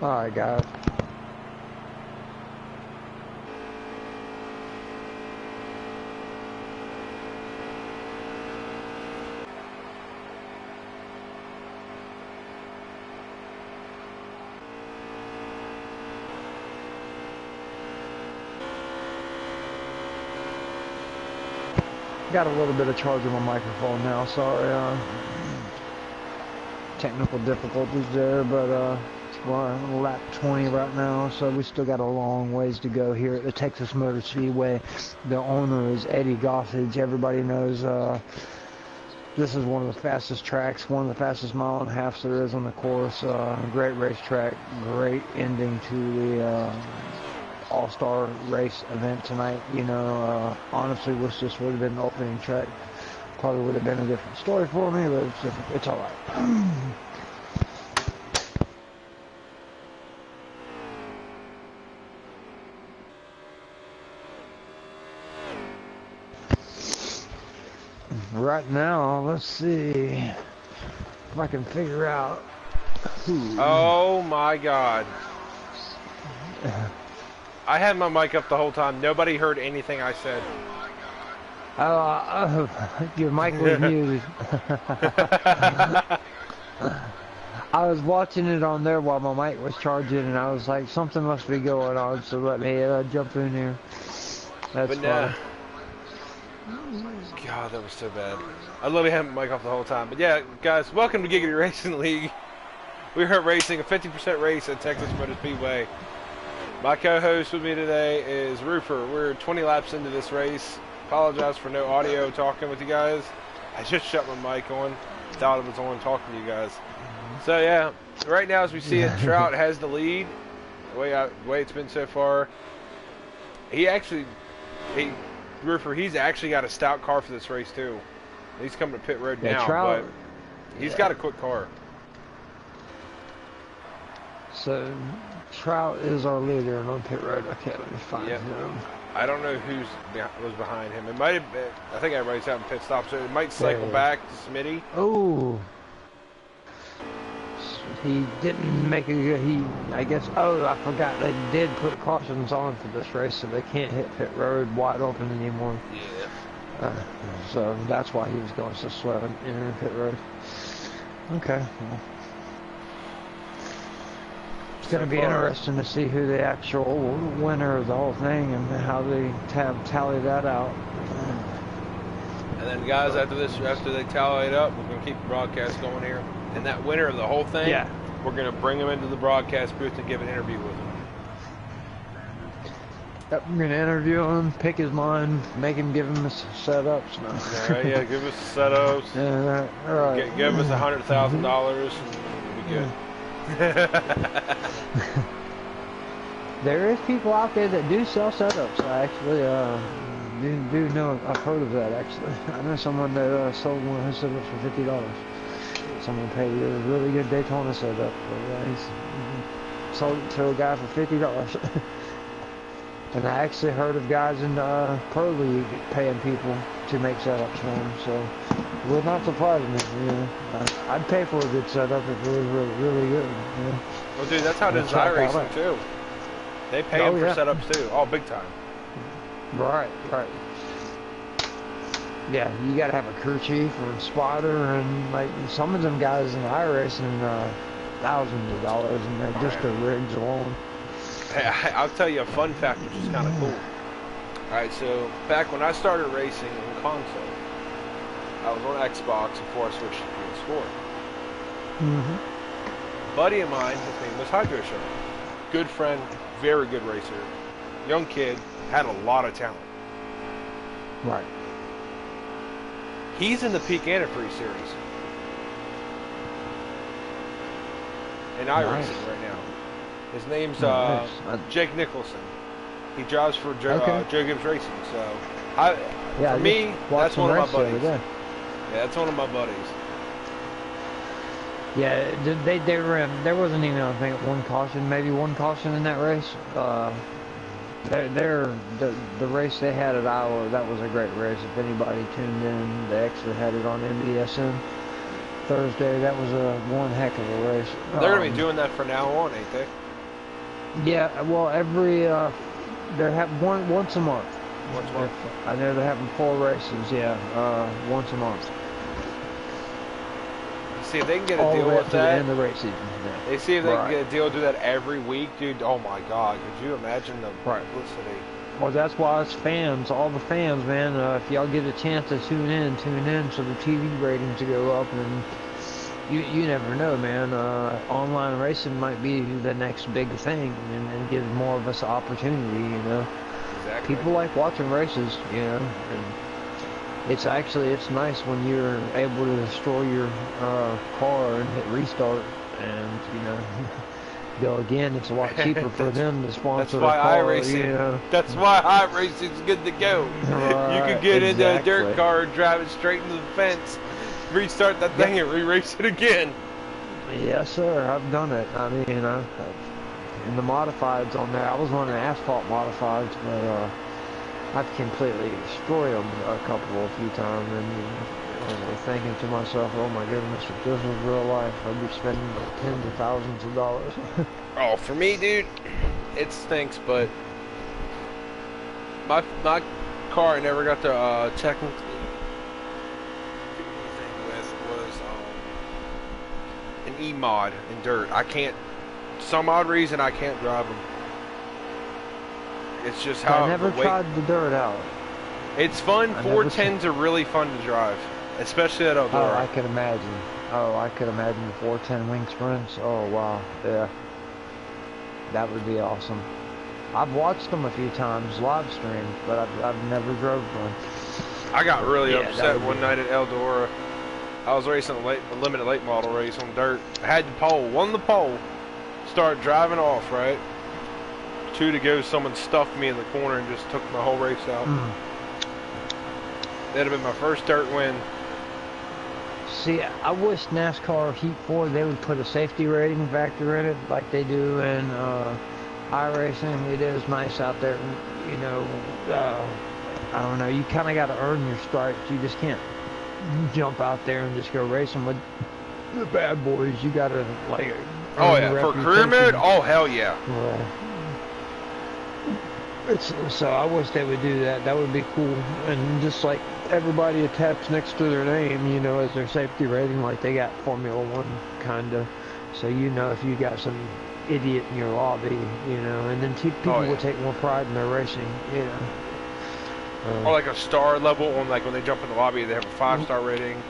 Alright, guys. Got a little bit of charge on my microphone now, sorry. Technical difficulties there, but we're on lap 20 right now, so we still got a long ways to go here at the Texas Motor Speedway. The owner is Eddie Gossage. Everybody knows this is one of the fastest tracks, one of the fastest mile-and-a-halfs there is on the course. Great racetrack, great ending to the all-star race event tonight. You know, honestly, wish this would have been the opening track. Probably would have been a different story for me, but it's all right. Right now, let's see if I can figure out who. Oh my God. I had my mic up the whole time. Nobody heard anything I said. Your mic was muted. I was watching it on there while my mic was charging, and I was like, something must be going on, so let me jump in here. That's fine. God, that was so bad. I literally had my mic off the whole time. But yeah, guys, welcome to Giggity Racing League. We're racing a 50% race at Texas Motor Speedway. My co-host with me today is Rupert. We're 20 laps into this race. Apologize for no audio talking with you guys. I just shut my mic on. Thought it was on talking to you guys. So yeah, right now as we see it, Trout has the lead. The way it's been so far. Rupert, he's actually got a stout car for this race too. He's coming to pit road now, Trout, but he's got a quick car. So Trout is our leader and on pit road. Okay, let me find him. I don't know was behind him. It might have been, I think everybody's having pit stop, so it might cycle back to Smitty. Oh. He didn't make a good, I guess, I forgot, they did put cautions on for this race, so they can't hit pit road wide open anymore. Yeah. So that's why he was going so slow in pit road. Okay. Well, it's going to be interesting to see who the actual winner of the whole thing and how they tally that out. And then guys, after they tally it up, we're going to keep the broadcast going here. And that winner of the whole thing, we're going to bring him into the broadcast booth and give an interview with him. Yep, we're going to interview him, pick his mind, make him give him his setups. No. All right, yeah, give us the setups. Yeah, all right. Give us $100,000 and we'll be good. There is people out there that do sell setups. I actually do know, I've heard of that actually. I know someone that sold one of his setups for $50. Someone paid a really good Daytona setup. He's sold it to a guy for $50. And I actually heard of guys in the Pro League paying people to make setups for them. So it would not surprise me. You know, I'd pay for a good setup if it was really, really good. You know? Well, dude, that's how it is iRacing too. They pay them for setups too, all big time. Right. Yeah, you gotta have a crew chief or a spotter, and like some of them guys in iRacing, thousands of dollars, and they're just the rigs alone. Hey, I'll tell you a fun fact, which is kind of cool. All right, so back when I started racing in console, I was on Xbox before I switched to PS4. A buddy of mine, his name was Hydro Show. Good friend, very good racer, young kid, had a lot of talent. Right. He's in the Peak Antifreeze series in iRacing right now. His name's Jake Nicholson. He drives for Joe Gibbs Racing. So, for me, that's one of my buddies. Yeah, that's one of my buddies. Yeah, there wasn't even, I think, maybe one caution in that race. The race they had at Iowa, that was a great race. If anybody tuned in, they actually had it on NBSN Thursday. That was one heck of a race. They're going to be doing that from now on, ain't they? Yeah, well, every they have once a month. Once a month. I know they're having 4 races. Yeah, once a month. See if they can get a All the deal way up with to the that. end of the race season. Yeah. They see if they can Right. get a deal to do that every week, dude. Oh my God, could you imagine the Right. publicity? Well, that's why it's fans, all the fans, man. If y'all get a chance to tune in so the TV ratings go up, and you never know, man. Online racing might be the next big thing, and give more of us an opportunity. You know, Exactly. people like watching races. You know, and it's nice when you're able to destroy your car and hit restart, and you know. Go again. It's a lot cheaper for them to sponsor That's why a car. iRacing. You know. That's why iRacing's good to go. You could get into a dirt car and drive it straight into the fence, restart that thing, and re-race it again. Yes, sir. I've done it. I mean, and the modifieds on there. I was running asphalt modifieds, but I've completely destroyed them a few times, and I was thinking to myself, "Oh my goodness, if this was real life, I'd be spending tens of thousands of dollars." Oh, for me, dude, it stinks, but my car I never got to technically do anything with was an E-mod in dirt. I can't, some odd reason, I can't drive them. It's just how I never tried the dirt out. It's fun. 410s are really fun to drive, especially at Eldora. Oh, I could imagine. I could imagine the 410 wing sprints. Oh wow, yeah, that would be awesome. I've watched them a few times live stream, but I've never drove one. I got really upset one night at Eldora. I was racing a limited late model race on dirt. I had the pole, won the pole, started driving off, right? 2 to go, someone stuffed me in the corner and just took my whole race out. That'd have been my first dirt win. See, I wish NASCAR Heat 4, they would put a safety rating factor in it like they do in iRacing. It is nice out there, you know. I don't know, you kind of got to earn your stripes. You just can't jump out there and just go racing with the bad boys. You got to, like, oh yeah, for career mode? Oh, hell yeah. So I wish they would do that. That would be cool. And just like everybody attached next to their name, you know, as their safety rating, like they got Formula One, kind of. So you know if you got some idiot in your lobby, you know, and then people will take more pride in their racing, you know. Or like a star level on, like when they jump in the lobby, they have a 5-star rating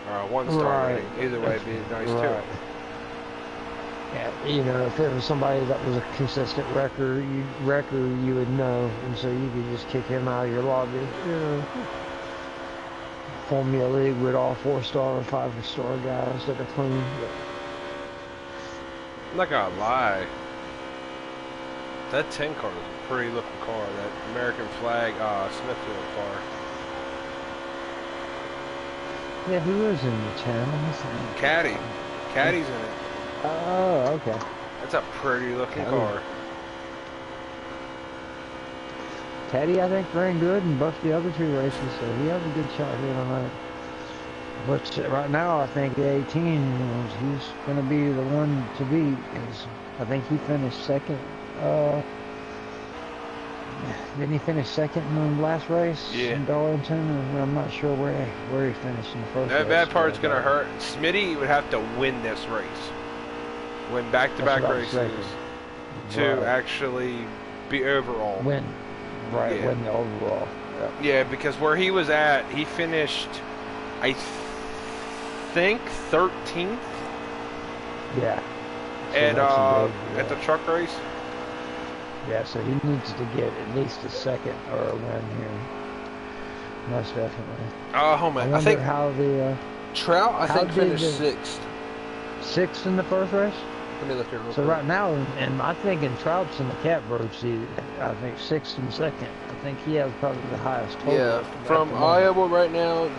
or a 1-star rating. Either way, it'd be nice too. Yeah, you know, if it was somebody that was a consistent wrecker, you would know, and so you could just kick him out of your lobby. You know, Formula League with all 4-star or 5-star guys that are clean. I'm not gonna lie, that 10 car is a pretty looking car. That American flag Smithfield car. Yeah, who is in the 10? Caddy's in it. Oh, okay. That's a pretty looking car. Teddy, I think, ran good in both the other 2 races, so he has a good shot here tonight. But right now, I think the 18, he's going to be the one to beat. I think he finished second. Didn't he finish second in the last race in Darlington? And I'm not sure where he finished in the first race. That bad part's going to hurt. Smitty would have to win this race. Win back-to-back races to actually be overall. Win the overall. Yeah, because where he was at, he finished, I think, 13th. Yeah. So and at the truck race. Yeah, so he needs to get at least a second or a win here. Most definitely. Oh man, I think how the Trout, I think, finished 6th. 6th in the first race? Let me look here real quick. So right now, and I think in Trout's in the Catbird seat, I think 6th and 2nd. I think he has probably the highest total. Yeah, from Iowa right now,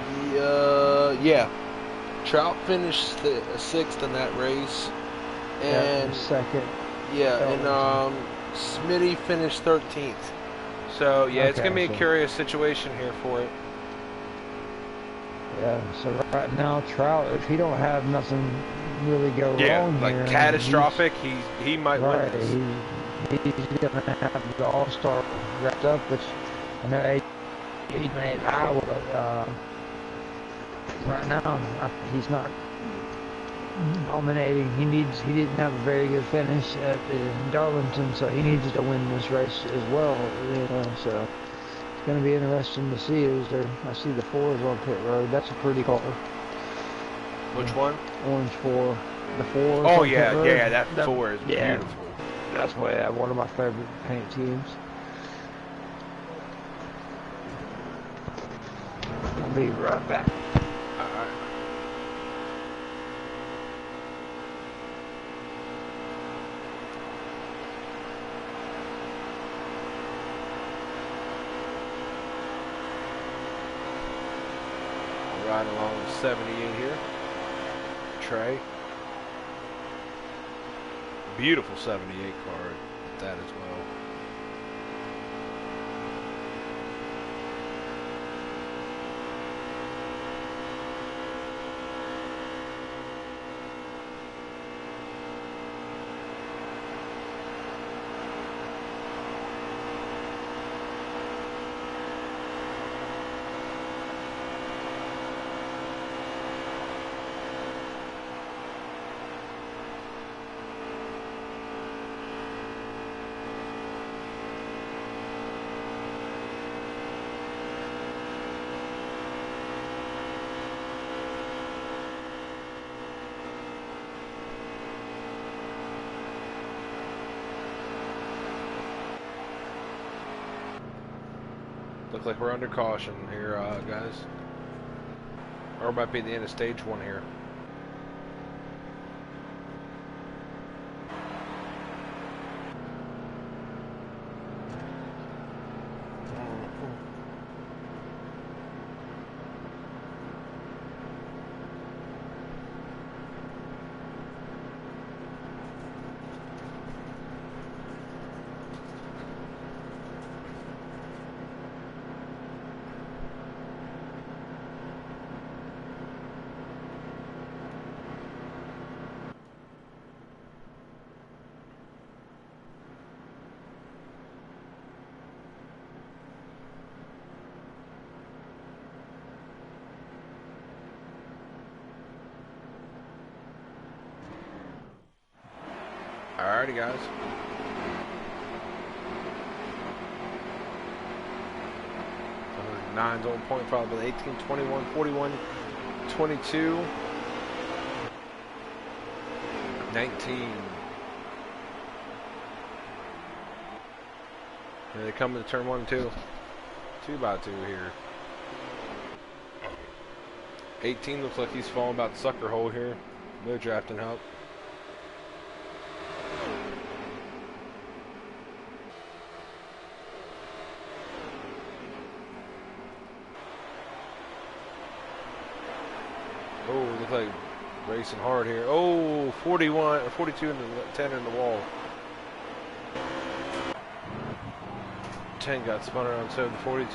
Trout finished 6th in that race. And 2nd. Yeah, and Smitty finished 13th. So yeah, it's gonna be a curious situation here for it. Yeah, so right now Trout, if he don't have nothing really go wrong like here, catastrophic, he might win this. he's going to have the All-Star wrapped up, which I know he's made Iowa, but right now he's not dominating. He didn't have a very good finish at Darlington, so he needs to win this race as well. So it's going to be interesting to see. I see the 4s on pit road. That's a pretty car. Which one? Orange 4. The 4. Oh yeah, that 4 is beautiful. That's one of my favorite paint teams. I'll be right back. Riding along with 78 here. Trey. Beautiful 78 car at that as well. Look like we're under caution here, guys. Or might be the end of stage 1 here. Alrighty, guys. Nine's on point, followed by 18, 21, 41, 22, 19. Here they come into turn 1 and 2. 2 by 2 here. 18 looks like he's falling about the sucker hole here. No drafting help. Oh, looks like racing hard here. Oh, 41 or 42 and 10 in the wall. 10 got spun around, so the 42.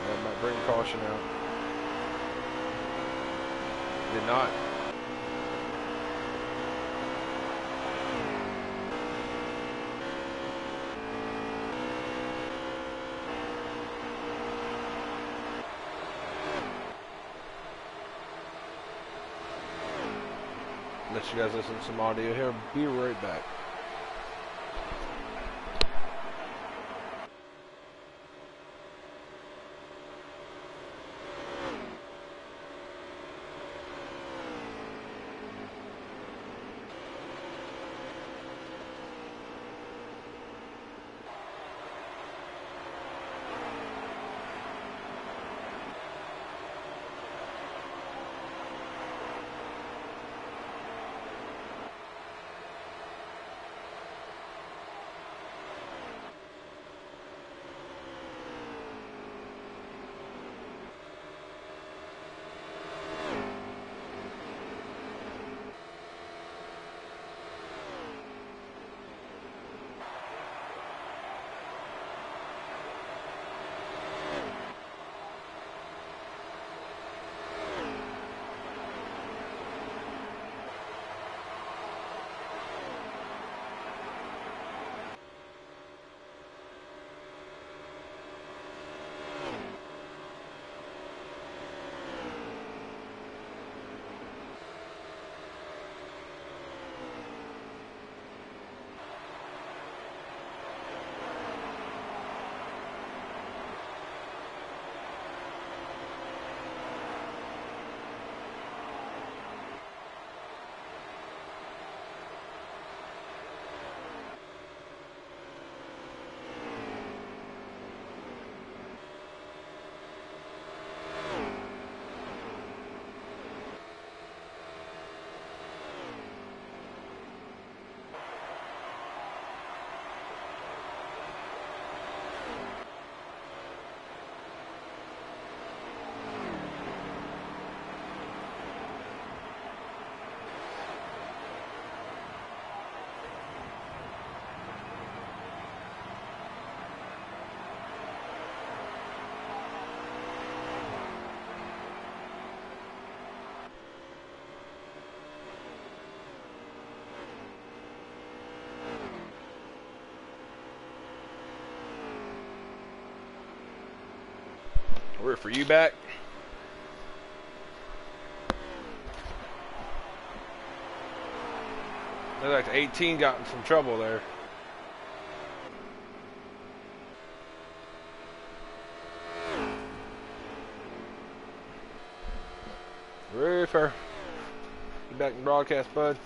That might bring caution out. Did not. Let you guys listen to some audio here. Be right back. We're for you back. Looks like the 18 got in some trouble there. Roofer. You back in broadcast, bud.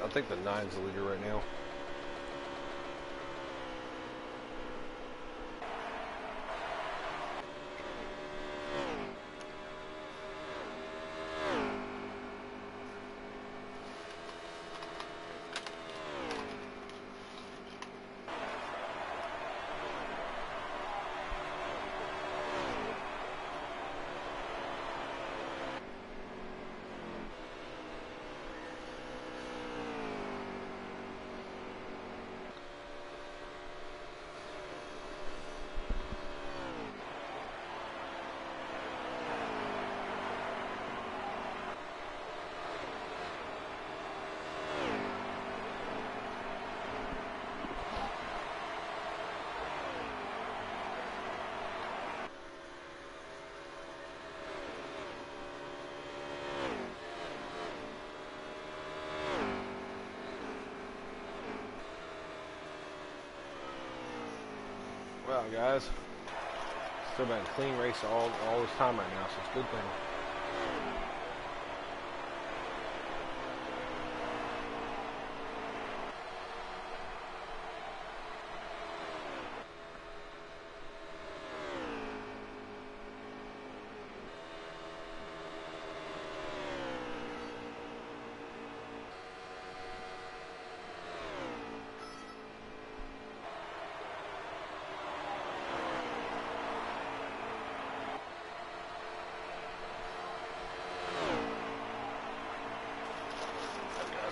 I think the 9's the leader right now. Well, guys, still been a clean race all this time right now, so it's a good thing.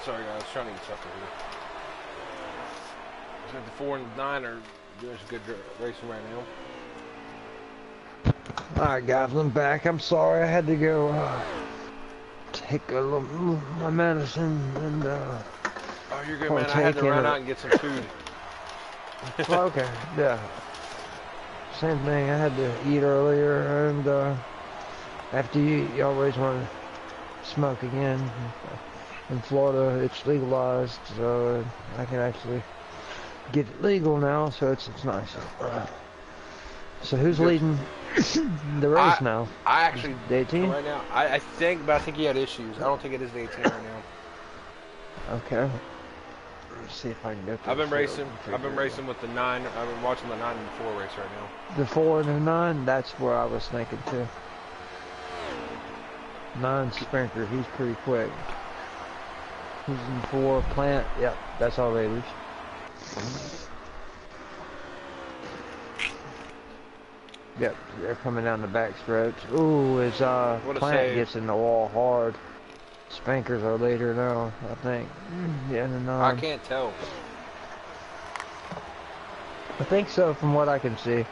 Sorry guys, trying to get something here. So the 4 and 9 are doing some good racing right now. Alright guys, I'm back. I'm sorry I had to go take a little my medicine and oh, you're good, man. I had to run out and get some food. Well, okay, yeah. Same thing. I had to eat earlier, and after you eat, you always want to smoke again. In Florida, it's legalized, so I can actually get it legal now, so it's nice. So who's leading the race now? I actually, the 18? Right now, I think, but I think he had issues. I don't think it is the 18 right now. Okay. Let's see if I can get I've been racing with the 9. I've been watching the 9 and 4 race right now. The 4 and the 9, that's where I was thinking too. 9 Sprinker, he's pretty quick. He's in 4 Plant, yep, that's all Raiders. Yep, they're coming down the back stretch. Ooh, as Plant gets in the wall hard. Spankers are later now, I think. Yeah, the 9. I can't tell. I think so from what I can see.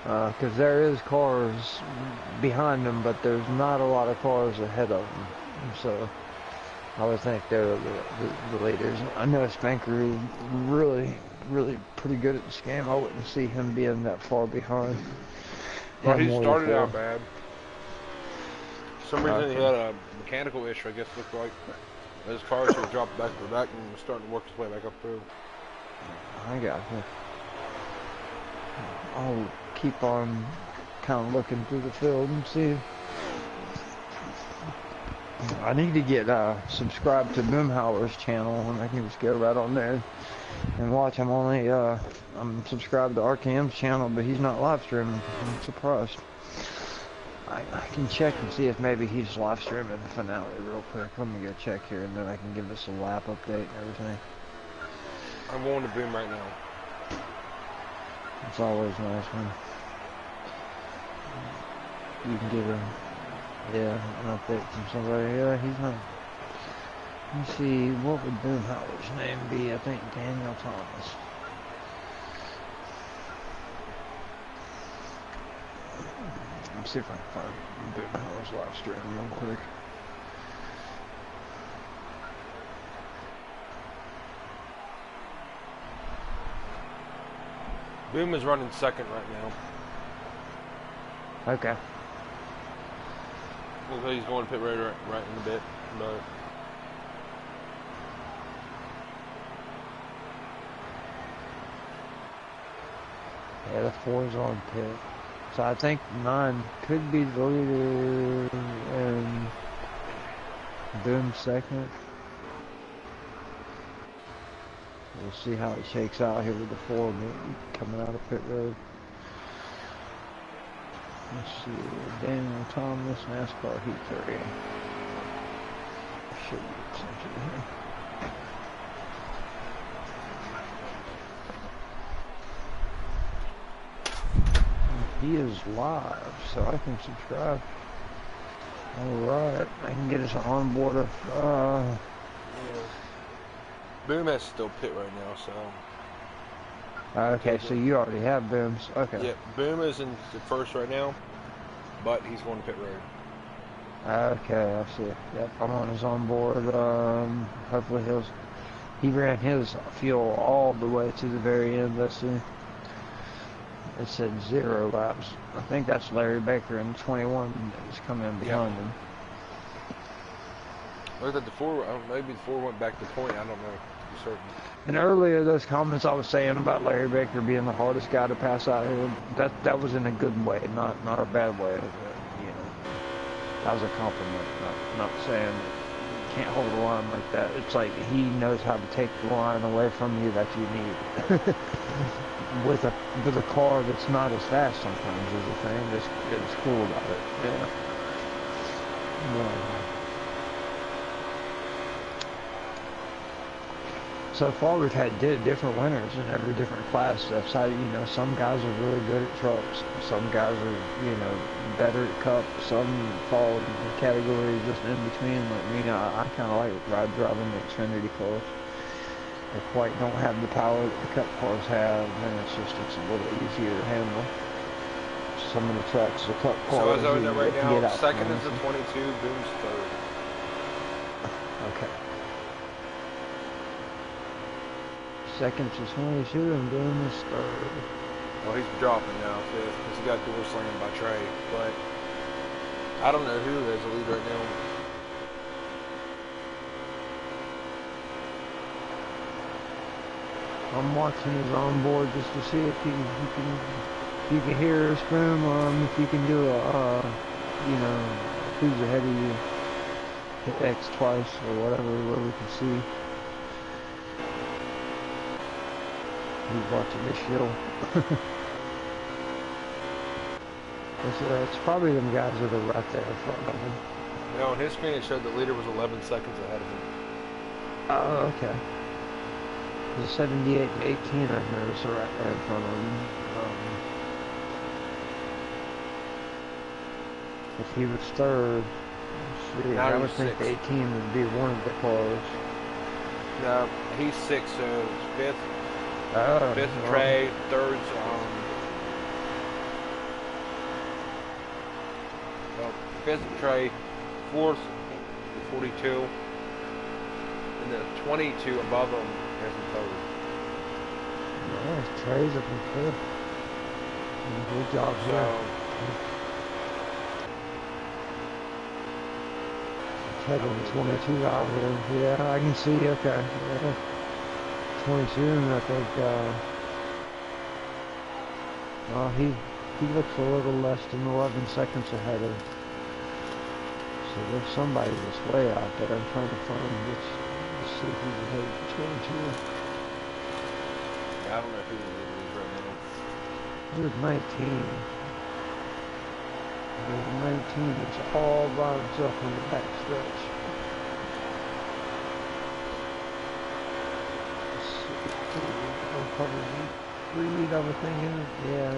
Because there is cars behind them, but there's not a lot of cars ahead of them. So I would think they're the leaders. I know Spanker is really pretty good at this game. I wouldn't see him being that far behind. Well, he started out bad. For some reason he had a mechanical issue, I guess it looked like. His car should have dropped back to the back and was starting to work his way back up through. I got you. I'll keep on kind of looking through the field and see. I need to get subscribed to Boomhauer's channel, and I can just go right on there and watch. I'm subscribed to RKM's channel, but he's not live streaming. I'm surprised. I can check and see if maybe he's live streaming the finale real quick. Let me go check here, and then I can give us a lap update and everything. I'm going to Boom right now. It's always nice when you can give an update from somebody. Yeah, Let me see, what would Boomhauer's name be? I think Daniel Thomas. Let me see if I can find Boomhauer's live stream real quick. Boom is running second right now. Okay. Looks like he's going to pit road right in a bit. But yeah, the 4's on pit. So I think 9 could be the leader and Boom second. We'll see how it shakes out here with the 4 coming out of pit road. Let's see, Daniel Thomas, NASCAR Heat 30. Should be attention here. He is live, so I can subscribe. Alright, I can get us on board of, yeah. Boom has still pit right now, so. okay, so you already have Booms. Okay. Yeah, Boom is in the first right now, but he's going to pit road. Okay, I see. Yep, I'm on his onboard. Hopefully he ran his fuel all the way to the very end. Let's see. It said 0 laps. I think that's Larry Baker in 21 is coming behind him. Look at the 4. Maybe the 4 went back to point. I don't know. For certain. And earlier, those comments I was saying about Larry Baker being the hardest guy to pass out here, that was in a good way, not a bad way. You know, that was a compliment. Not saying you can't hold a line like that. It's like he knows how to take the line away from you that you need. with a car that's not as fast sometimes is the thing that's cool about it. Yeah. So far we've had different winners in every different class. That's how, you know, some guys are really good at trucks. Some guys are, you know, better at cup. Some fall in the category just in between. Like me, I kind of like driving the Xfinity cars. They quite don't have the power that the cup cars have, and it's a little easier to handle. Some of the tracks, the cup cars. So as I know right now, second is the 22, Boom's third. Okay. Second's the 22, and Boom is third. Well, he's dropping now, fifth, because he got door slammed by Trey. But I don't know who has the lead right now. I'm watching his onboard just to see if you can hear us, Boom. If you can do a, you know, who's ahead of you, hit X twice or whatever, where we can see. He's watching this show. It's probably them guys that are right there in front of him. No, on his screen it showed the leader was 11 seconds ahead of him. Oh, okay. The 78 to 18 I've noticed are right there in front of him. If he was third, let's see, I would think the 18 would be one of the cars. No, he's sixth, so it's fifth. Oh, fifth Trey, third's fifth Trey, fourth 42, and the 22 above him has the third. Yeah, Trey's up in fifth. Good job here. Heading 22 out here. Yeah, I can see. Okay. Yeah. 22, and I think he looks a little less than 11 seconds ahead of. So there's somebody that's way out there. I'm trying to find this. Let's see who's ahead of 22. Yeah, I don't know who the leader is right now. There's 19. There's 19 that's all by himself in the back stretch. Probably Reed, I would think, isn't it? Yeah.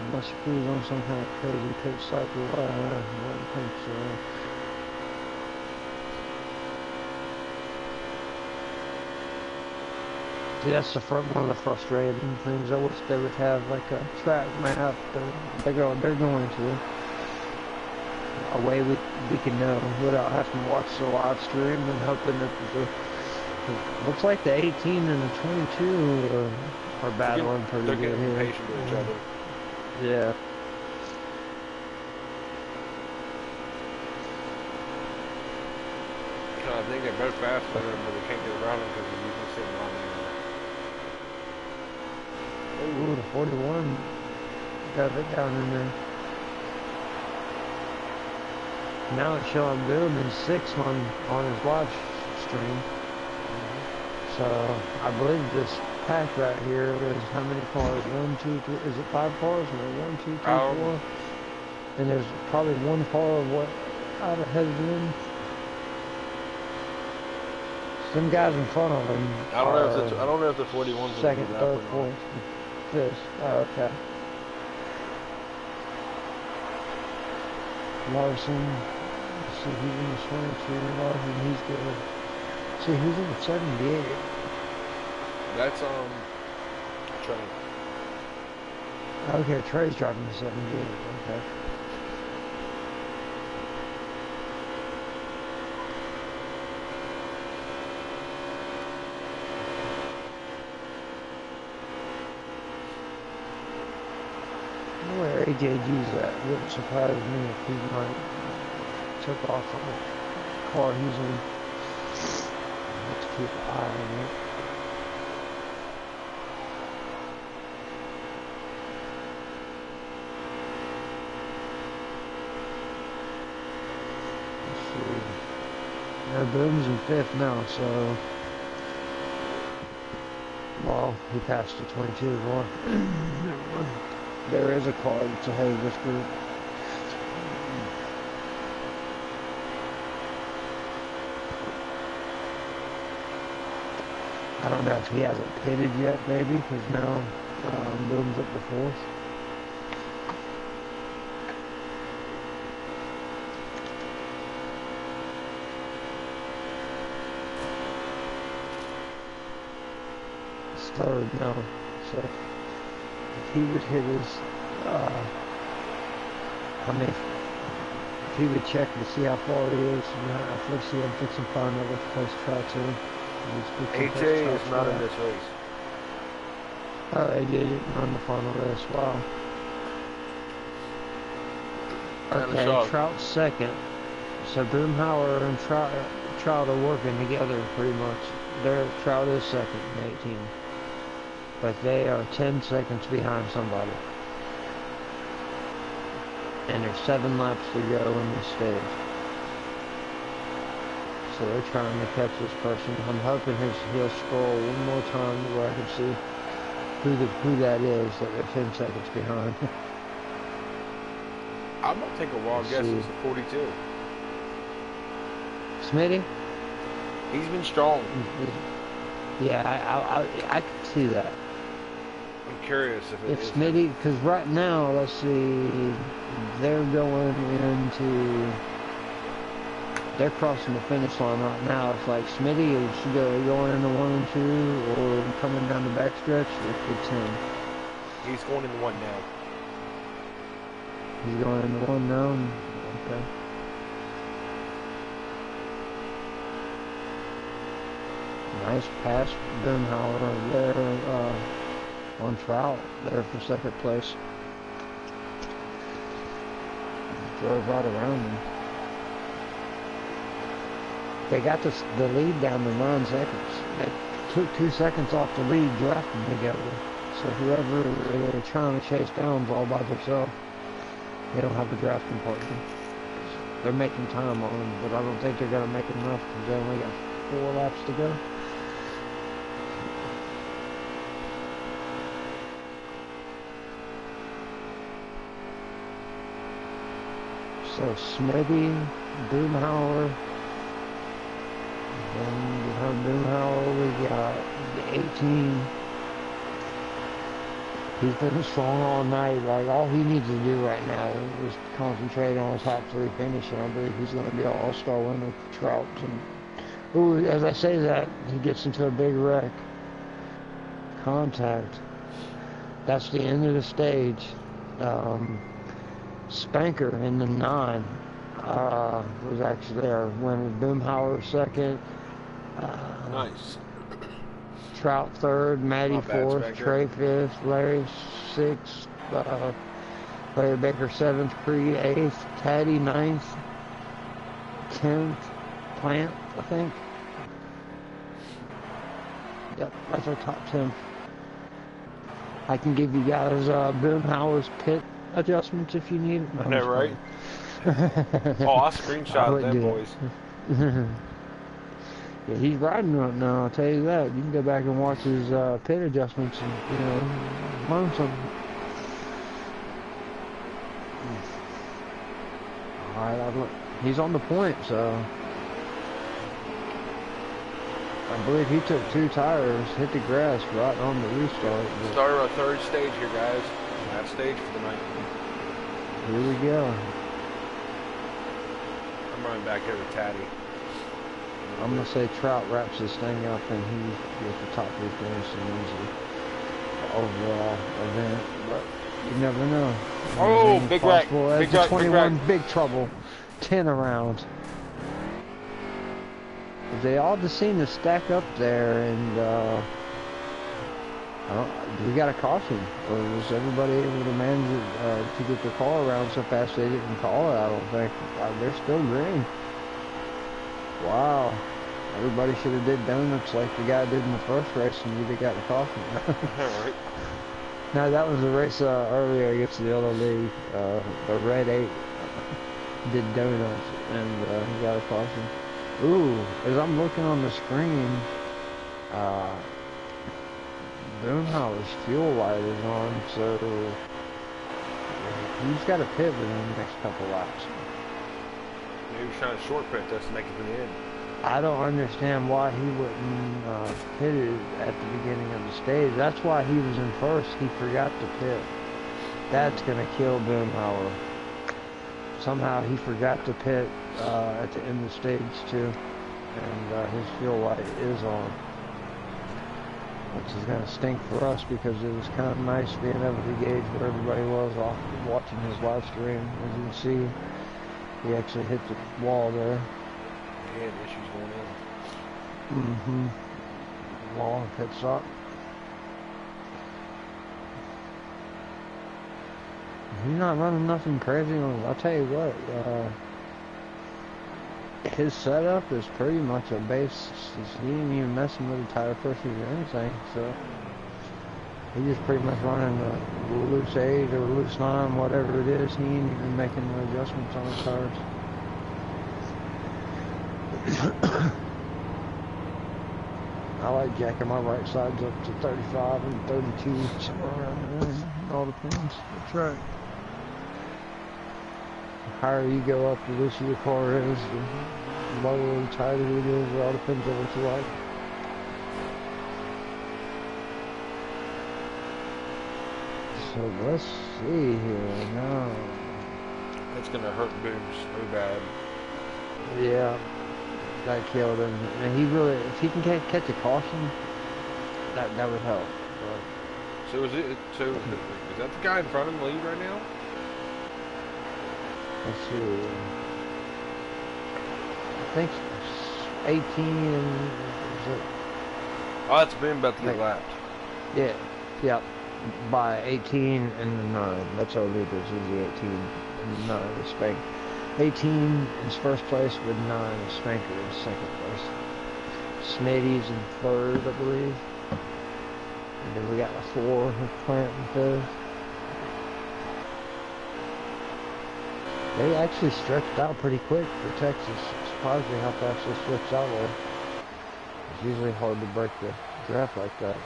Unless he was on some kind of crazy pit cycle. I don't think so. See, that's one of the frustrating things. I wish they would have like a track map. They're going to a way we can know without having to watch the live stream and hoping that it looks like the 18 and the 22 are battling pretty good here. They're getting patient with each other. Yeah. I think they're both fast, but they can't get around them because they're usually sitting on there. Ooh, the 41 got it down in there. Now it's showing Boom in 6 on his live stream. So I believe this pack right here is how many cars? 1, 2, 3. Is it 5 cars? Or 1, 2, 3, 4? And there's probably one car out ahead of him. Some guys in front of him. I don't know if the 41's second, third, fourth, fifth. Oh, okay. Larson. Let's see, he's in the 22. Larson, he's good. See, who's in the 78? That's Trey. Okay, Trey's driving the 78. Okay. Where AJG's at, wouldn't surprise me if he might took off on the car he's in. Let's keep an eye on it. Let's see. Now Boom's in 5th now, so well, he passed the 22 more. There is a car that's ahead of this group. I don't know if he hasn't pitted yet, maybe, because now Boom's up to 4th. It's 3rd now, so if he would hit his, if he would check to see how far he is, let's see, I'm fixing to find out what the first tracks are. AJ is not in this race. Oh, they did it on the final race. Wow. Okay, Trout's 2nd. So Boomhauer and Trout are working together pretty much. Trout is 2nd in 18. But they are 10 seconds behind somebody. And there's 7 laps to go in this stage. So they're trying to catch this person. I'm hoping he'll scroll one more time where I can see who that is that they're 10 seconds behind. I'm gonna take a wild guess. It's the 42. Smitty? He's been strong. Yeah, I can see that. I'm curious if Smitty, because right now, let's see, they're going into. They're crossing the finish line right now. It's like Smitty is going into 1 and 2 or coming down the backstretch. It's him. He's going into 1 now. He's going into 1 now? Okay. Nice pass, Boomhauer there on Trout there for 2nd place. Drove right around him. They got the lead down to 9 seconds. They took 2 seconds off the lead, drafting together. So whoever they're trying to chase down is all by themselves. They don't have a drafting partner. They're making time on them, but I don't think they're going to make enough because they only got 4 laps to go. So Smitty, Boomhauer, and behind Boomhauer we got the 18. He's been strong all night. Like all he needs to do right now is concentrate on his top 3 finish, and I believe he's going to be an all-star winner for Trout. And ooh, as I say that, he gets into a big wreck. contact. That's the end of the stage. Spanker in the 9 was actually there. When Boomhauer second. Nice. Trout third, Matty Not bad, fourth, Spanker. Trey fifth, Larry sixth, Larry Baker seventh, Creed eighth, Taddy ninth, 10th, Plant, I think. Yep, that's our top 10. I can give you guys Boomhauer's pit adjustments if you need it. I know, right? Oh, I screenshot them, boys. Yeah, he's riding right now, I'll tell you that. You can go back and watch his pit adjustments and, learn something. Alright, he's on the point, so... I believe he took 2 tires, hit the grass right on the restart. Started our 3rd stage here, guys. Last stage for the night. Here we go. I'm running back here with Taddy. I'm going to say Trout wraps this thing up and he gets the top 3 finish and wins the overall event. But you never know. Oh, big wreck. Big wreck. 21, big trouble. 10 around. They all just seem to stack up there, and we got a caution. Or was everybody able to manage it, to get the car around so fast they didn't call it? I don't think. They're still green. Wow. Everybody should have did donuts like the guy did in the first race, and you'd have got the caution. Right. No, that was the race earlier against the other league. The Red 8 did donuts, and he got a caution. Ooh, as I'm looking on the screen, Boomhauer's fuel light is on, so he's got a pit within the next couple laps. Maybe he's trying to short pit us to make it to the end. I don't understand why he wouldn't pit it at the beginning of the stage. That's why he was in first. He forgot to pit. That's going to kill Boomhauer. Somehow he forgot to pit at the end of stage 2, and his fuel light is on, which is going to stink for us because it was kind of nice being able to gauge where everybody was off watching his live stream. As you can see, he actually hit the wall there. He had issues going in. Long pit stop. He's not running nothing crazy on. I'll tell you what, his setup is pretty much a base. He ain't even messing with the tire pressures or anything, so he's just pretty much running a loose 8 or loose 9, whatever it is. He ain't even making the adjustments on his tires. I like jacking my right sides up to 35 and 32, somewhere around there. It all depends. That's right. The higher you go up, the looser your car is, the lower and tighter it is. It all depends on what you like. So let's see here now. That's gonna hurt Boom so bad. Yeah, that killed him. And he really, if he can catch a caution, that would help. But So is that the guy in front of the lead right now? let's see. I think 18 and is it? Oh, that's Boom about to get lapped. Yeah. By 18 and 9. That's our leaders, is the 18 and 9 is Spank. 18 is first place with 9 is Spanker in second place. Smitty's in third, I believe. And then we got a 4 with Plant in fifth. They actually stretched out pretty quick for Texas. It's surprising how fast they stretched out there. It's usually hard to break the draft like that.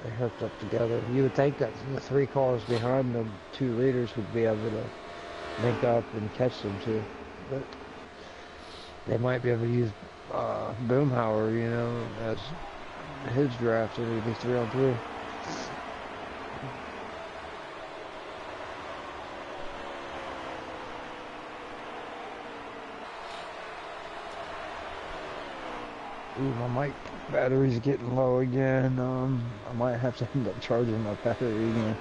They hooked up together. You would think that the 3 cars behind the 2 leaders would be able to link up and catch them too. But they might be able to use Boomhauer, as his draft, and it would be 3-on-3. Ooh, my mic battery's getting low again. I might have to end up charging my battery again.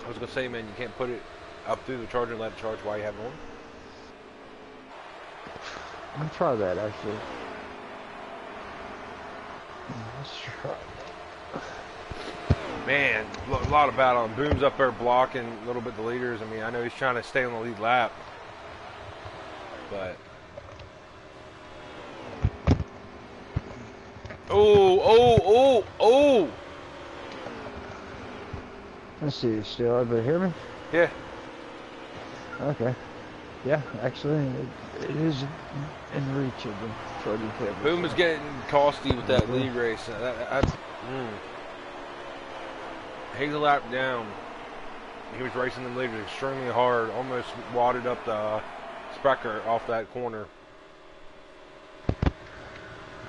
I was gonna say, man, you can't put it up through the charger and let it charge while you have it on. I'll try that actually. Let's try that. Man, a lot of battle. And Boom's up there blocking a little bit the leaders. I mean, I know he's trying to stay on the lead lap, but oh! Let's see, you still able to hear me? Yeah. Okay. Yeah, actually, it is in reach of the charging cable. Boom is getting costly with that lead race. He's a lap down. He was racing them leaders extremely hard, almost wadded up the Sprecher off that corner.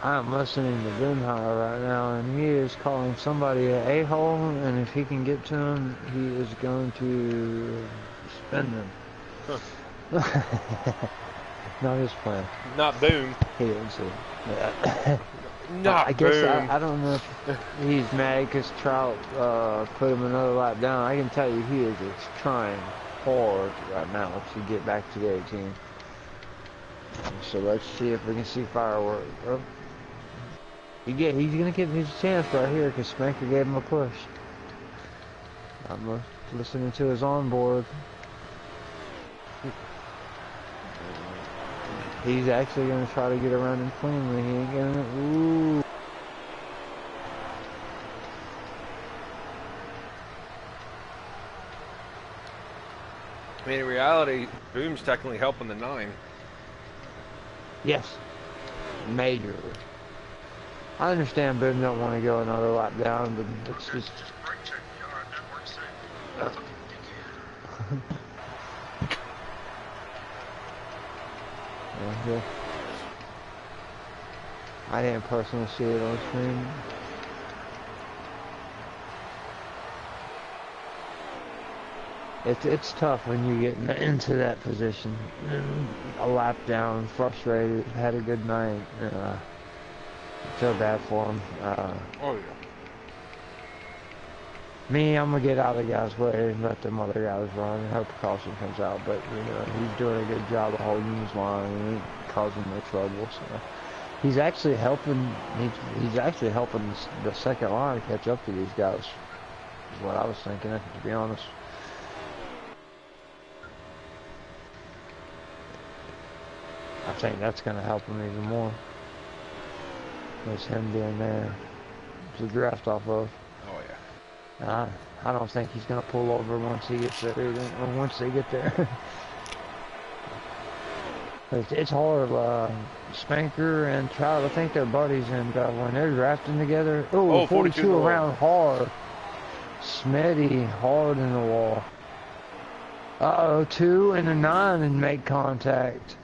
I'm listening to Boomhauer right now, and he is calling somebody an a-hole, and if he can get to him, he is going to spin them. Huh. Not his plan. Not Boom. He didn't see it. Yeah. Not I guess Boom. I don't know if he's mad because Trout put him another lap down. I can tell you he is trying hard right now to get back to the 18. So let's see if we can see fireworks. Oh. He's going to get his chance right here because Spanker gave him a push. I'm listening to his onboard. He's actually going to try to get around him cleanly. He ain't going to. Ooh. I mean, in reality, Boom's technically helping the 9. Yes. Majorly. I understand Boom don't want to go another lap down, but it's just. Yeah. I didn't personally see it on screen. It's tough when you get into that position. A lap down, frustrated, had a good night. I feel bad for him. Oh yeah. Me, I'm gonna get out of the guy's way and let them other guys run and hope the caution comes out. But he's doing a good job of holding his line and ain't causing no trouble. So he's actually helping. He's actually helping the second line catch up to these guys. Is what I was thinking, to be honest. I think that's gonna help him even more. It's him being there to draft off of. Oh yeah. I don't think he's gonna pull over once he gets there, or once they get there. It's hard. Spanker and Trout, I think they're buddies, and when they're drafting together, 42 around hard. Smitty hard in the wall. 2 and a 9 and make contact.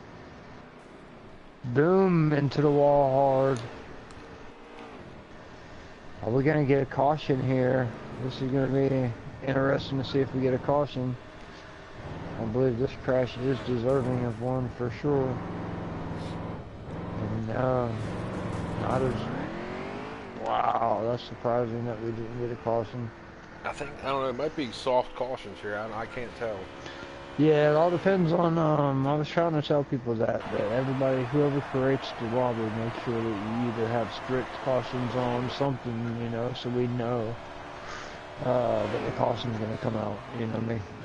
Boom into the wall hard. Are we going to get a caution here? This is going to be interesting to see if we get a caution. I believe this crash is deserving of one for sure. And not as... Wow, that's surprising that we didn't get a caution. I don't know, it might be soft cautions here. I can't tell. Yeah, it all depends on, I was trying to tell people that everybody, whoever creates the lobby, make sure that you either have strict cautions on something, so we know that the caution's going to come out,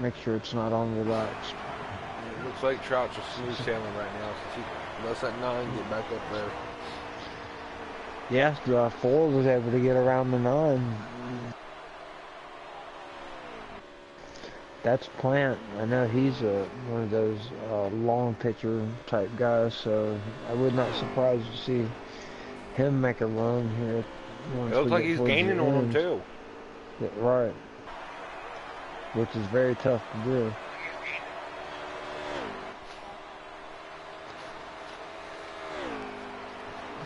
make sure it's not on relaxed. It looks like Trout's just smooth sailing right now, since he lets that 9 get back up there. Yeah, 4 was able to get around the 9. That's Plant. I know he's one of those long pitcher type guys, so I would not surprise to see him make a run here. It looks like he's gaining on him too. Yeah, right. Which is very tough to do.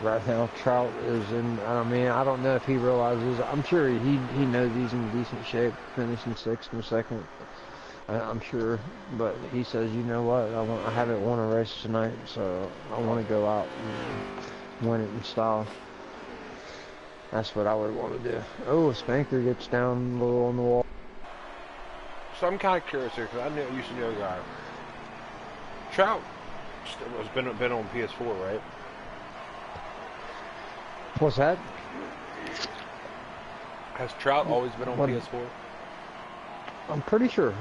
Right now, Trout is in. I don't know if he realizes. I'm sure he knows he's in decent shape, finishing 6th in the second. I'm sure. But he says, you know what? I haven't won a race tonight, so I want to go out and win it in style. That's what I would want to do. Oh, Spanker gets down a little on the wall. So I'm kind of curious here because I used to know a guy. Trout has been on PS4, right? What's that? Has Trout always been on PS4? I'm pretty sure.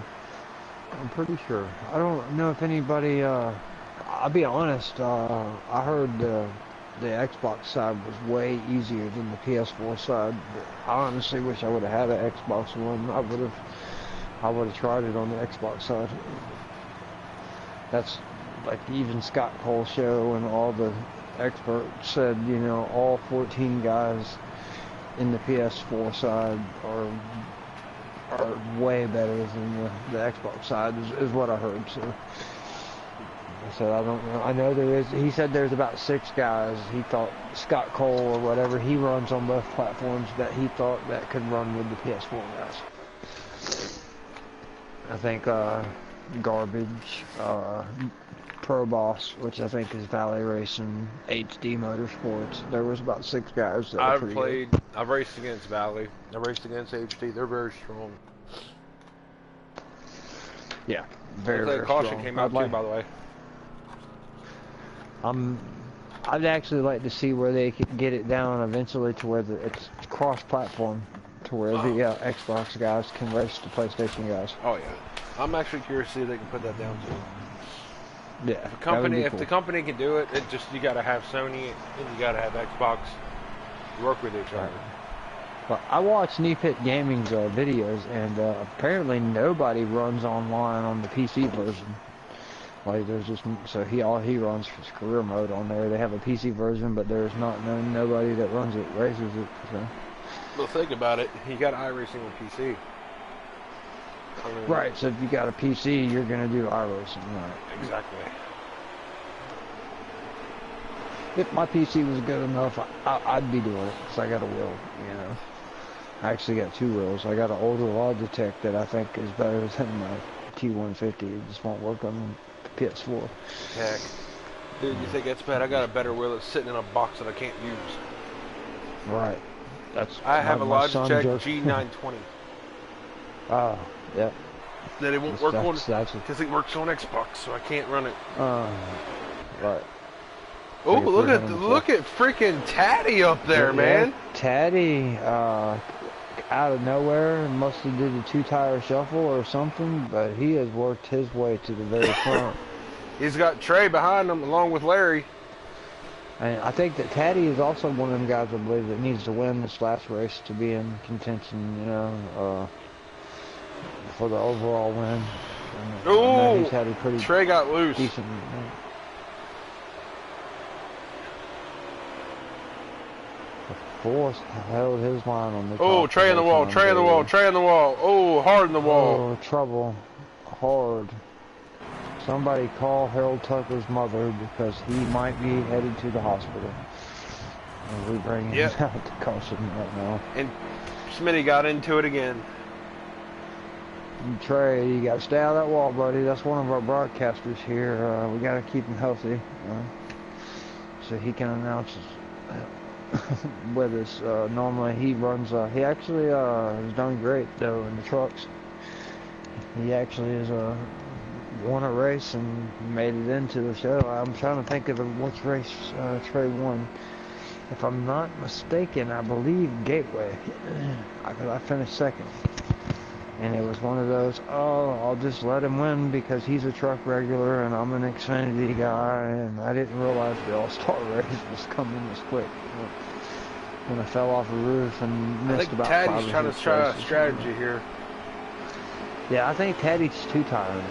I don't know if anybody, I'll be honest, I heard the Xbox side was way easier than the PS4 side. But I honestly wish I would have had an Xbox One. I would have tried it on the Xbox side. That's like even Scott Cole show and all the experts said, you know, all 14 guys in the PS4 side are way better than the Xbox side is what I heard. So I said, I don't know. I know there is. He said there's about 6 guys. He thought Scott Cole or whatever, he runs on both platforms, that he thought that could run with the PS4 guys. I think Garbage, Pro Boss, which I think is Valley Racing, HD Motorsports. There was about 6 guys that I've raced against Valley. I raced against HD. They're very strong. Yeah, very, very caution strong. Came out too, by the way. I'd actually like to see where they could get it down eventually to where it's cross-platform, to where the Xbox guys can race the PlayStation guys. Oh yeah, I'm actually curious to see if they can put that down too. Yeah, if the company can do it, you got to have Sony and you got to have Xbox work with each other. Well, I watched Nipit Gaming's videos, and apparently nobody runs online on the PC version. Like there's just all he runs his career mode on there. They have a PC version, but there's nobody that runs it, races it. So. Well, think about it. You got iRacing on PC. Right, so if you got a PC, you're going to do iRacing, right? Exactly. If my PC was good enough, I'd be doing it, because I got a wheel, you know. I actually got 2 wheels. I got an older Logitech that I think is better than my T150. It just won't work on the PS4. Heck. Dude, you think that's bad? I got a better wheel that's sitting in a box that I can't use. Right. I have a Logitech G920. Oh, yeah. That it won't work on because it works on Xbox, so I can't run it. Right. Oh, look at freaking Taddy up there, man. Taddy, out of nowhere, must have did a 2-tire shuffle or something, but he has worked his way to the very front. He's got Trey behind him along with Larry. And I think that Taddy is also one of them guys, I believe, that needs to win this last race to be in contention, you know, for the overall win. Oh, he's had a pretty Trey got loose. Decent. Forrest held his line on the top. Oh, Trey in the wall, Trey in the wall, Trey in the wall. Oh, hard in the wall. Oh, trouble. Hard. Somebody call Harold Tucker's mother because he might be headed to the hospital. And we bring him out to caution right now. And Smitty got into it again. And Trey, you got to stay out of that wall, buddy. That's one of our broadcasters here. We got to keep him healthy. So he can announce with us. Normally he runs, he actually has done great though in the trucks. He actually is won a race and made it into the show. I'm trying to think of which race Trey won. If I'm not mistaken, I believe Gateway. I finished second. And it was one of those, I'll just let him win because he's a truck regular and I'm an Xfinity guy, and I didn't realize the All-Star race was coming this quick. When I fell off a roof and missed about 5 or 6 Taddy's trying to try a strategy here. Yeah, I think Taddy's too tired.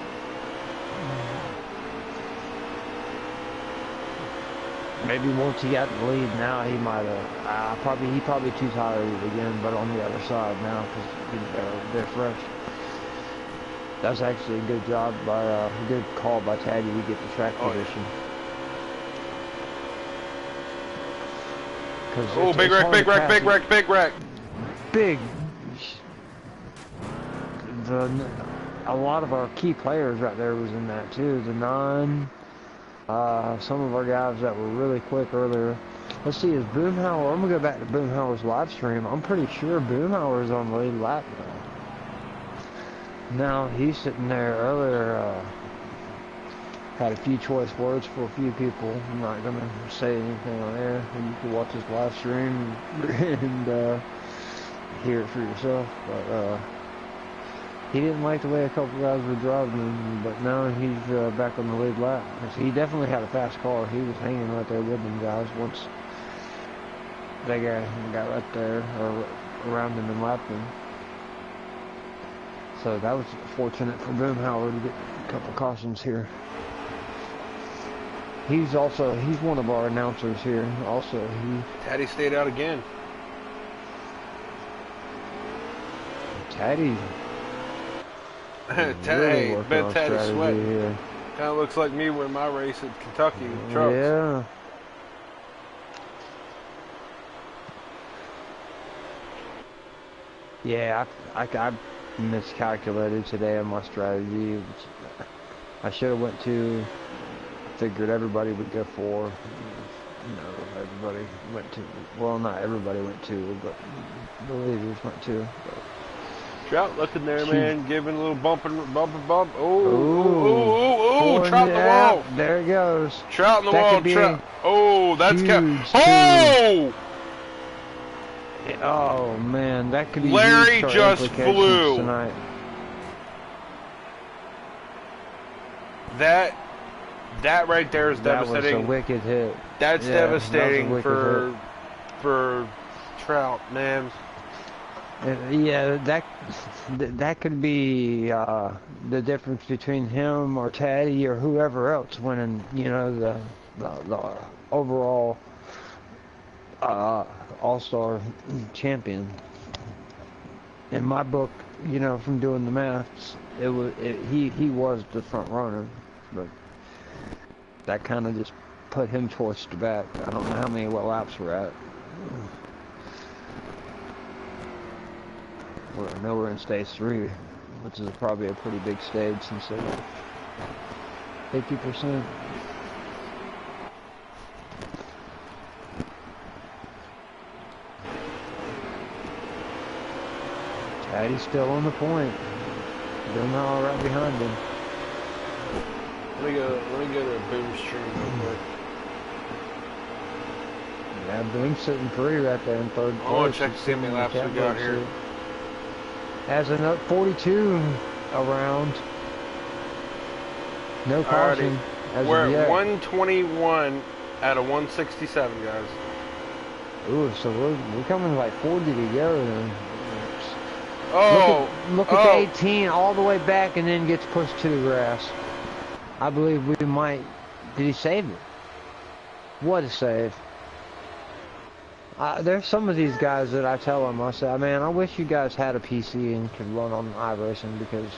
Maybe once he got the lead now, he might have. He probably too tired again, but on the other side now because they're fresh. That's actually a good job by a good call by Taddy to get the track position. Oh, big wreck, big wreck, big wreck, big wreck. Big. a lot of our key players right there was in that too. The nine, some of our guys that were really quick earlier. Let's see, is Boomhauer? I'm gonna go back to Boomhauer's live stream. I'm pretty sure Boomhauer is on the lead lap now. Now he's sitting there earlier. Had a few choice words for a few people. I'm not gonna say anything on air. You can watch his live stream and hear it for yourself. But he didn't like the way a couple guys were driving, but now he's back on the lead lap. He definitely had a fast car. He was hanging right there with them guys once they got right there or around him and lapped him. So that was fortunate for Boomhauer to get a couple cautions here. He's one of our announcers here. Also, Taddy stayed out again. Taddy. Hey, bet Taddy sweat. Kind of looks like me with my race at Kentucky with trucks. Yeah. Yeah, I miscalculated today on my strategy. I should have went to. Figured everybody would go for. Everybody went to. Well, not everybody went to, but the leaders went to. But. Trout looking there, man, giving a little bump. Oh, Trout in the wall. There it goes. Trout in the wall. Trout. Oh, that's Oh man, that could be. Larry just flew. Tonight. That right there is devastating. That was a wicked hit. That's devastating for Trout, man. Yeah, that could be the difference between him or Taddy or whoever else winning. The overall all-star champion. In my book, from doing the maths, he was the front runner, but. That kind of just put him towards the back. I don't know how many laps we're at. I know we're in stage 3, which is probably a pretty big stage since they're 50%. Taddy's still on the point. Boomhauer right behind him. Let me go to a Boom stream real quick. Yeah, Boom's sitting pretty right there in third place. I want to check to see how many laps we got here. Has a 42 around. No caution. We're at 121 out of 167, guys. Ooh, so we're coming like 40 to go then. Oh! Look at the 18 all the way back and then gets pushed to the grass. I believe we might. Did he save it? What a save. There's some of these guys that I tell them, I say, man, I wish you guys had a PC and could run on iRacing because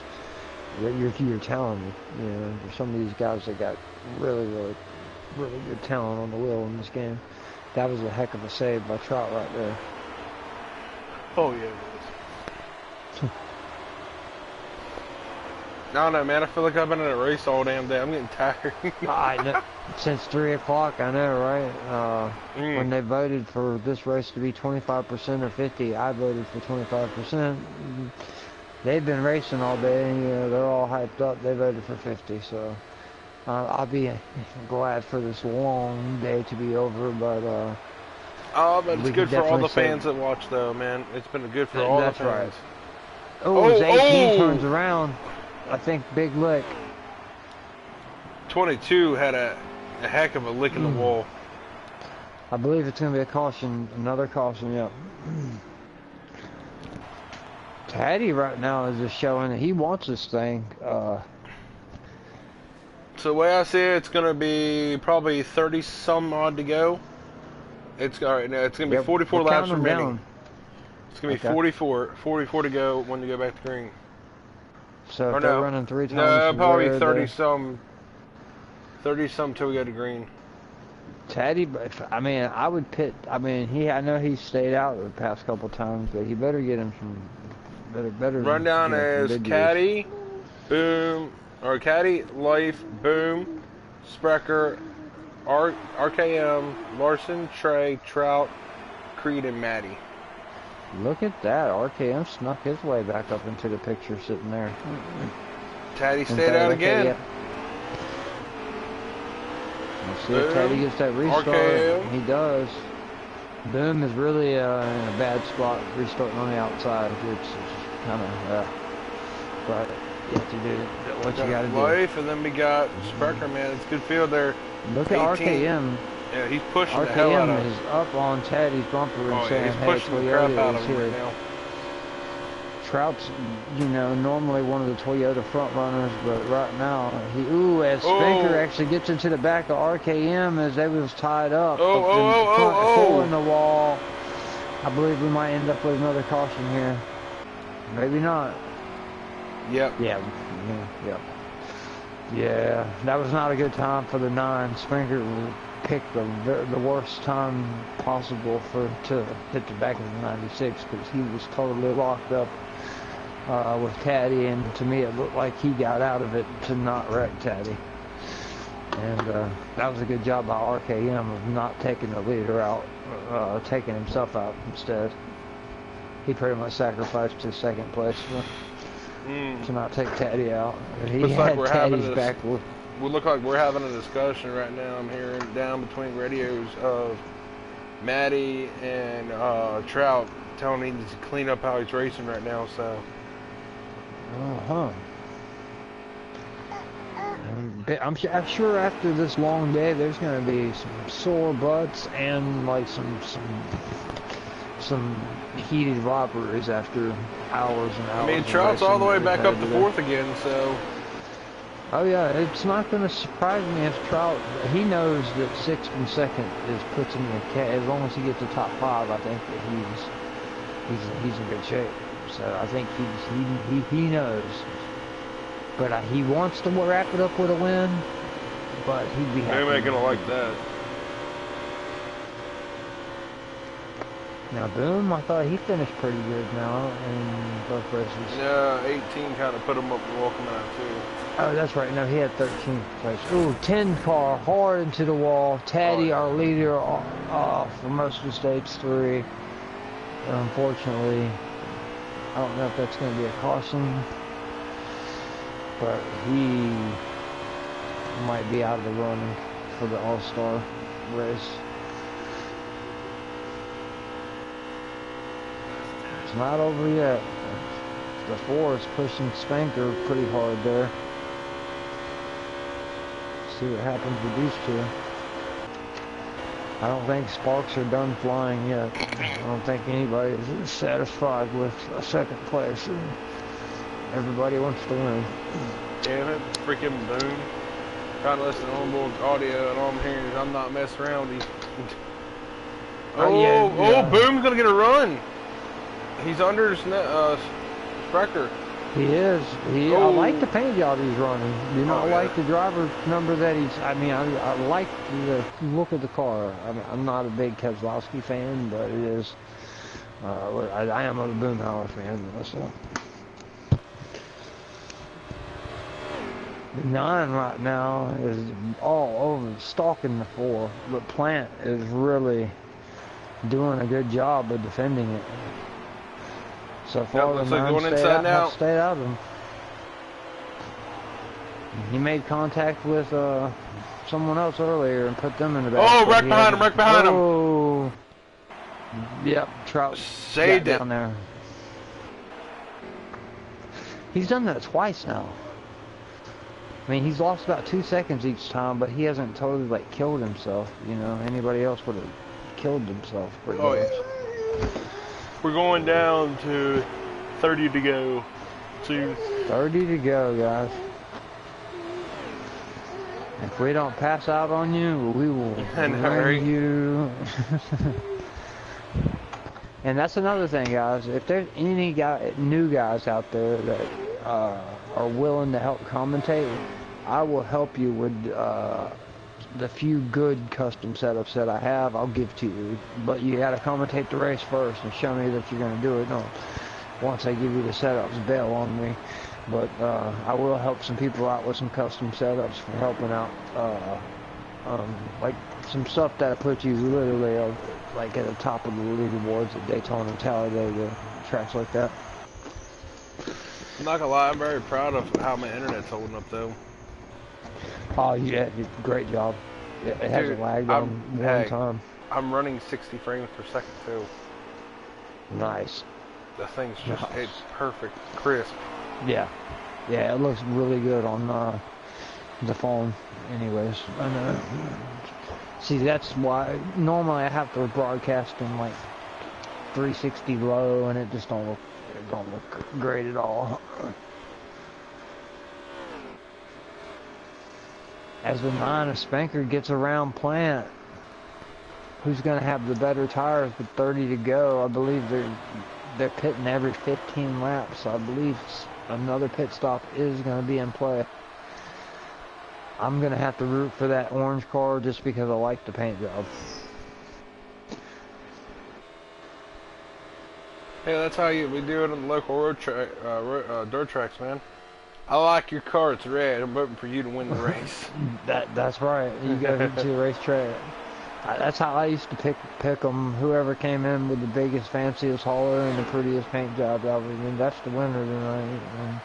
you're talented. There's some of these guys that got really, really, really good talent on the wheel in this game. That was a heck of a save by Trout right there. Oh, yeah. No, man, I feel like I've been in a race all damn day. I'm getting tired. I know. Since 3 o'clock, I know, right? When they voted for this race to be 25% or 50, I voted for 25%. They've been racing all day, and they're all hyped up. They voted for 50, so I'll be glad for this long day to be over, but... but it's good for all the fans that watch, though, man. It's been good for all the fans. Right. Oh, as 18 turns around... I think big lick. 22 had a heck of a lick in the wall. I believe it's going to be a caution, another caution, yeah. Taddy right now is just showing that he wants this thing. So the way I see it, it's going to be probably 30 some odd to go. It's all right. Now it's going to be 44 laps remaining. It's going to be 44 to go when you go back to green. So if they're running 3 times, no, probably 30 some till we go to green. Taddy, I mean, I would pit. I mean, I know he stayed out the past couple times, but he better get him some better. Rundown is Caddy, Boom, or Caddy, Life, Boom, Sprecher, RKM, Larson, Trey, Trout, Creed, and Maddie. Look at that. RKM snuck his way back up into the picture sitting there. Taddy stayed out again. Yeah. Let's see if Teddy gets that restart. RKM. He does. Boom is really in a bad spot, restarting on the outside. It's kind of, but you have to do what you got to do. Life, and then we got Sprecher, man. It's good field there. Look at 18. RKM. Yeah, he's pushing the hell out of RKM is up on Teddy's bumper and saying, he's hey, pushing the crap out of him here. right now. Trout's, normally one of the Toyota front runners, but right now, as Spenker actually gets into the back of RKM as they was tied up. Four in the wall. I believe we might end up with another caution here. Maybe not. Yep. Yeah, that was not a good time for the 9. Spenker picked the worst time possible to hit the back of the 96 because he was totally locked up with Taddy, and to me it looked like he got out of it to not wreck Taddy. And that was a good job by RKM of not taking the leader out, taking himself out instead. He pretty much sacrificed his second place to not take Taddy out. He looks had like Taddy's back with. We look like we're having a discussion right now. I'm hearing down between radios of Maddie and Trout telling him to clean up how he's racing right now. So. I'm sure after this long day, there's going to be some sore butts and like some heated robberies after hours and hours. I mean, Trout's all the way back up to 4th again, so. Oh yeah, it's not going to surprise me if Trout. He knows that 6th and 2nd puts him in the as long as he gets the top 5. I think that he's in good shape. So I think he knows. But he wants to wrap it up with a win. But he'd be happy. They ain't gonna like that. Now Boom, I thought he finished pretty good now in both races. Yeah, 18 kind of put him up and welcome out too. Oh, that's right. No, he had 13th place. Ooh, 10 car hard into the wall. Taddy, our leader, for most of the stage 3. Unfortunately, I don't know if that's going to be a caution, but he might be out of the running for the All-Star race. It's not over yet. The 4 is pushing Spanker pretty hard there. See what happens with these 2. I don't think sparks are done flying yet. I don't think anybody is satisfied with a 2nd place. Everybody wants to win. Damn it, freaking Boom. Trying to listen to onboard audio and all I'm hearing is I'm not messing around with these. Boom's gonna get a run. He's under Sprecher. He is. I like the paint job he's running. Do not like the driver number that he's. I mean, I like the look of the car. I'm not a big Keselowski fan, but it is. I am a Boomhauer fan, so. The 9 right now is all over stalking the 4, but Plant is really doing a good job of defending it. So far, the 9 stayed out of him. He made contact with someone else earlier and put them in the back. Oh, right behind him, Oh, yep, Trout saved it down there. He's done that twice now. I mean, he's lost about 2 seconds each time, but he hasn't totally killed himself. Anybody else would have killed themselves pretty much. Yeah. We're going down to 30 to go. 30 to go, guys. If we don't pass out on you, we will bring you. And that's another thing, guys. If there's any new guys out there that are willing to help commentate, I will help you with the few good custom setups that I have. I'll give to you, but you got to commentate the race first and show me that you're going to do it. No, once I give you the setups, bail on me. But I will help some people out with some custom setups for helping out. Like some stuff that puts you literally like at the top of the leaderboards at Daytona, Talladega, tracks like that. I'm not gonna lie, I'm very proud of how my internet's holding up though. Oh yeah, great job. It hasn't lagged on one time. I'm running 60 frames per second too. Nice. The thing's just, it's perfect, crisp. Yeah. Yeah, it looks really good on the phone anyways. And, see, that's why normally I have to broadcast in like 360 low and it just don't look great at all. As the 9 of Spanker gets around Plant, who's going to have the better tires with 30 to go? I believe they're pitting every 15 laps. I believe another pit stop is going to be in play. I'm going to have to root for that orange car just because I like the paint job. Hey, that's how we do it on the local road dirt tracks, man. I like your car, it's red. I'm voting for you to win the race. That's right. You go to the racetrack. That's how I used to pick them. Whoever came in with the biggest, fanciest hauler and the prettiest paint job, that's the winner tonight. And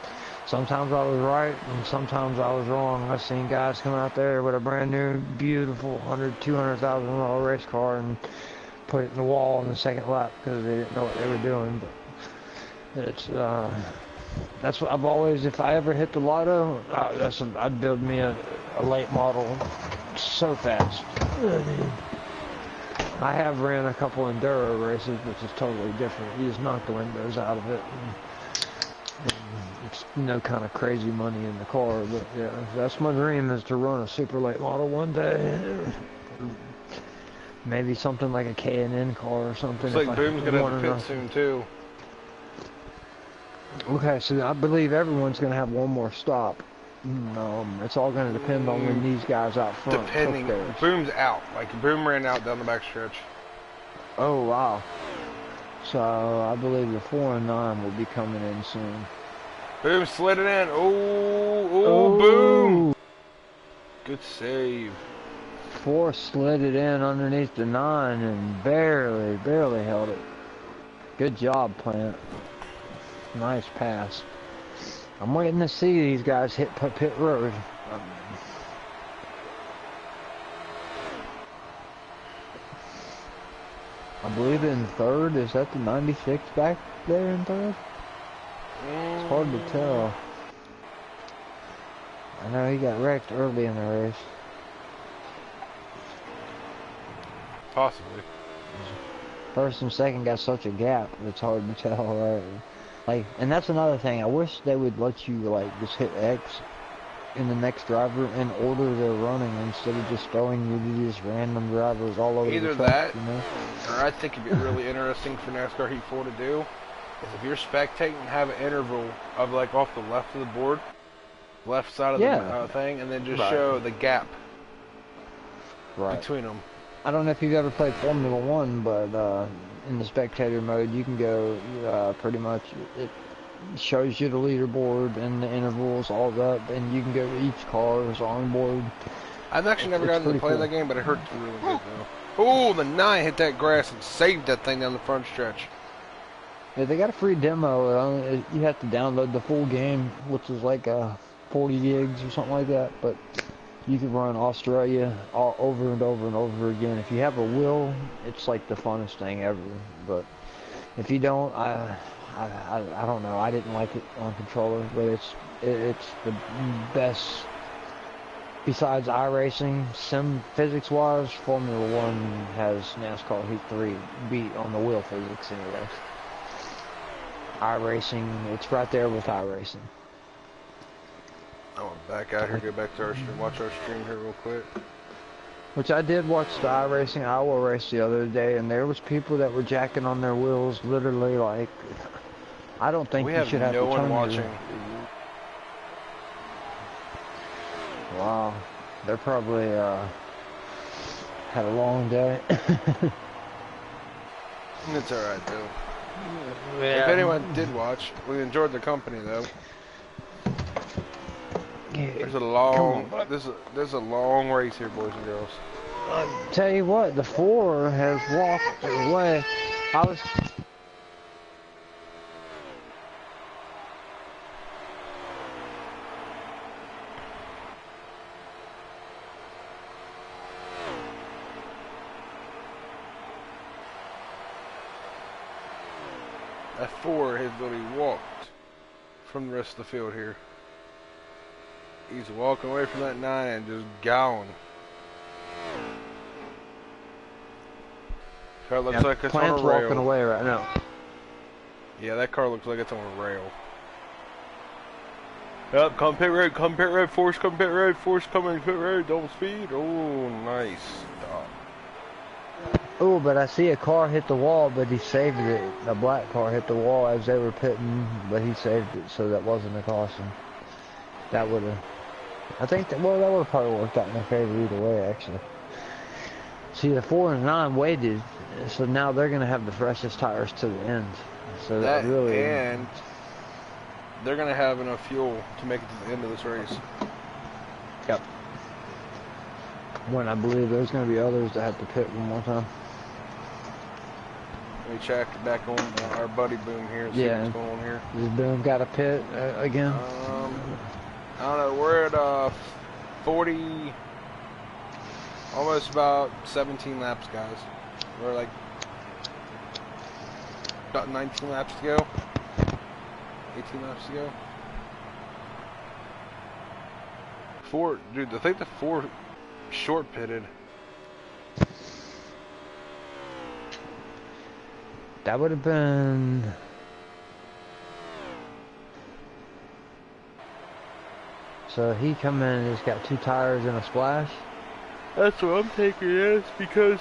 sometimes I was right, and sometimes I was wrong. I've seen guys come out there with a brand new, beautiful $200,000 race car and put it in the wall in the second lap because they didn't know what they were doing. But it's that's what I've always. If I ever hit the lotto, I'd build me a late model so fast. I have ran a couple enduro races, which is totally different. You just knock the windows out of it. And it's no kind of crazy money in the car, but yeah, that's my dream, is to run a super late model one day. Maybe something like a K&N car or something. Looks like Boom's gonna have to pit soon too. Okay, so I believe everyone's gonna have one more stop. It's all gonna depend on when these guys out front. Depending, Boom's out. Like Boom ran out down the back stretch. Oh wow. So I believe the 4 and 9 will be coming in soon. Boom slid it in. Oh, Boom! Good save. 4 slid it in underneath the 9 and barely held it. Good job, Plant. Nice pass. I'm waiting to see these guys hit pit road. I believe in third. Is that the 96 back there in third? It's hard to tell. I know he got wrecked early in the race. Possibly. First and second got such a gap, it's hard to tell, right? Like, and that's another thing. I wish they would let you, like, just hit X in the next driver in order they're running instead of just throwing you to these random drivers all over Either the track, that, you know? or I think it'd be really interesting for NASCAR Heat 4 to do is if you're spectating, have an interval of, like, off the left of the board, left side of the thing, and then just show the gap between them. I don't know if you've ever played Formula 1, but in the spectator mode, you can go pretty much, it shows you the leaderboard and the intervals all that, and you can go to each car's onboard. I've actually never gotten to play that game, but it hurts really good, though. Oh, the 9 hit that grass and saved that thing down the front stretch. Yeah, they got a free demo. You have to download the full game, which is like 40 gigs or something like that, but you can run Australia all over and over and over again. If you have a will, it's like the funnest thing ever. But if you don't, I don't know. I didn't like it on controller, but it's the best. Besides iRacing, sim physics-wise, Formula 1 has NASCAR Heat 3 beat on the wheel physics anyway. iRacing, it's right there with iRacing. I want to back out here, go back to our stream, watch our stream here real quick. Which I did watch the iRacing Iowa race the other day, and there was people that were jacking on their wheels, literally like, I don't think you should have to turn. We have no one watching. Wow, they're probably had a long day. It's all right though. Yeah. If anyone did watch, we enjoyed the company though. There's a Come long, on. there's a long race here, boys and girls. I tell you what, the 4 has walked away. I was. That 4 has literally walked from the rest of the field here. He's walking away from that 9 and just going. Car looks like it's on a Plant's rail. walking away right now. Yeah, that car looks like it's on a rail. Yep, come pit road, force come pit road, force coming pit road, double speed. Oh, nice stop. Oh, but I see a car hit the wall, but he saved it. A black car hit the wall as they were pitting, but he saved it, so that wasn't a caution. That would have, I think that, well, that would have probably worked out in their favor either way, actually. See, the 4 and 9 waited, so now they're going to have the freshest tires to the end. So that really... And they're going to have enough fuel to make it to the end of this race. Yep. When I believe there's going to be others that have to pit one more time. Let me check back on our buddy Boom here and see what's going on here. Has Boom got a pit again? I don't know. We're at 40, almost about 17 laps, guys. We're like about 19 laps to go. 18 laps to go. 4, dude. I think the 4 short pitted. That would have been... So he come in and he's got 2 tires and a splash? That's what I'm taking it as, because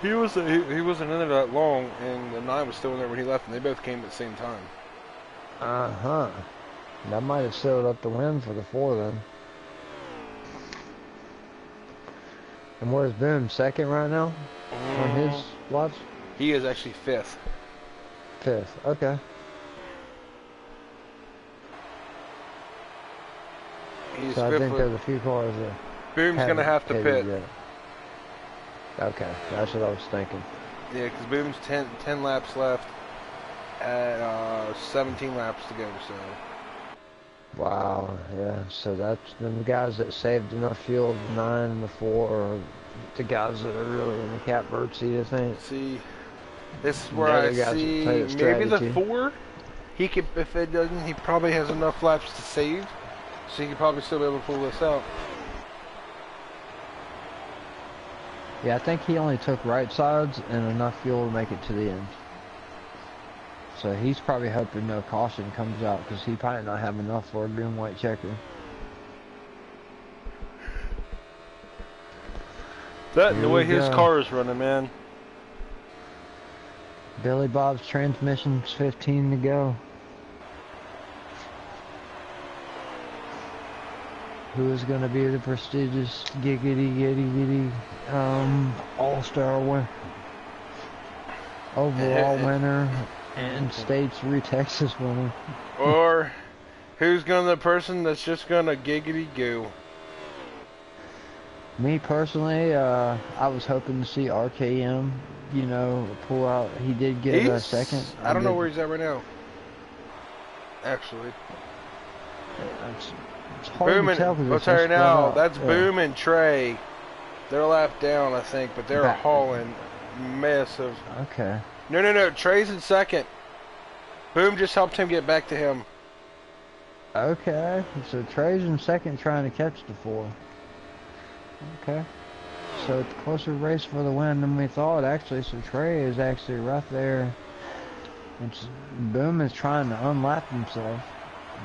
he wasn't in there that long, and the 9 was still in there when he left, and they both came at the same time. Uh-huh. That might have sealed up the win for the 4 then. And where's Boom? 2nd right now? On his watch? He is actually 5th. 5th, okay. He's So I 5th think with, there's a few cars there. Boom's going to have to pit. Yet. Okay, that's what I was thinking. Yeah, because Boom's 10 laps left at 17 laps to go, so. Wow, yeah, so that's the guys that saved enough fuel, the 9 and the 4, are the guys that are really in the catbird seat, I think. See, this is where I see maybe the 4, he could, if it doesn't, he probably has enough laps to save, so he could probably still be able to pull this out. Yeah, I think he only took right sides and enough fuel to make it to the end. So he's probably hoping no caution comes out, because he probably not have enough for a green white checker. That and the way his car is running, man. Billy Bob's transmission's 15 to go. Who is going to be the prestigious Giggity all-star winner, overall winner, and States Texas winner? Or who's going to the person that's just going to giggity go? Me personally, I was hoping to see RKM, you know, pull out. He did get a 2nd. I don't know where he's at right now. Actually. It's hard Boom to tell. I'll tell you now, that's Boom and Trey. They're lap down, I think, but they're hauling massive. Okay. No. Trey's in 2nd. Boom just helped him get back to him. Okay. So Trey's in 2nd trying to catch the 4. Okay. So it's a closer race for the win than we thought, actually. So Trey is actually right there. Boom is trying to unlap himself,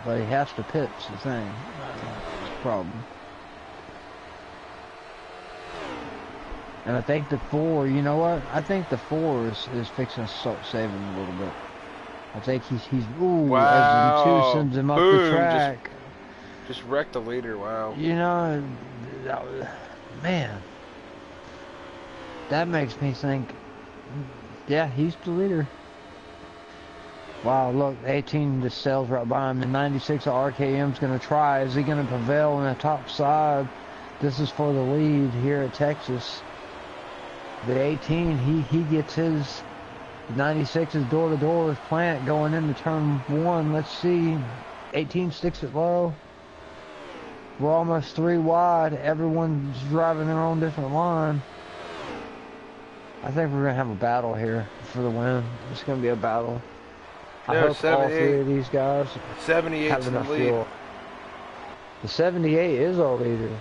but he has to pitch the thing. That's the problem. And I think the 4, you know what? I think the 4 is fixing to start saving a little bit. I think he's wow. as the 2 sends him up the track. Just wrecked the leader, wow. You know, man, that makes me think, yeah, he's the leader. Wow, look, 18 just sails right by him. The 96 of RKM's going to try. Is he going to prevail on the top side? This is for the lead here at Texas. The 18, he gets his 96 is door-to-door with Plant going into turn 1. Let's see. 18 sticks it low. We're almost 3 wide. Everyone's driving their own different line. I think we're going to have a battle here for the win. It's going to be a battle. I hope all 3 of these guys 78 have in the enough lead. fuel. The 78 is our leader.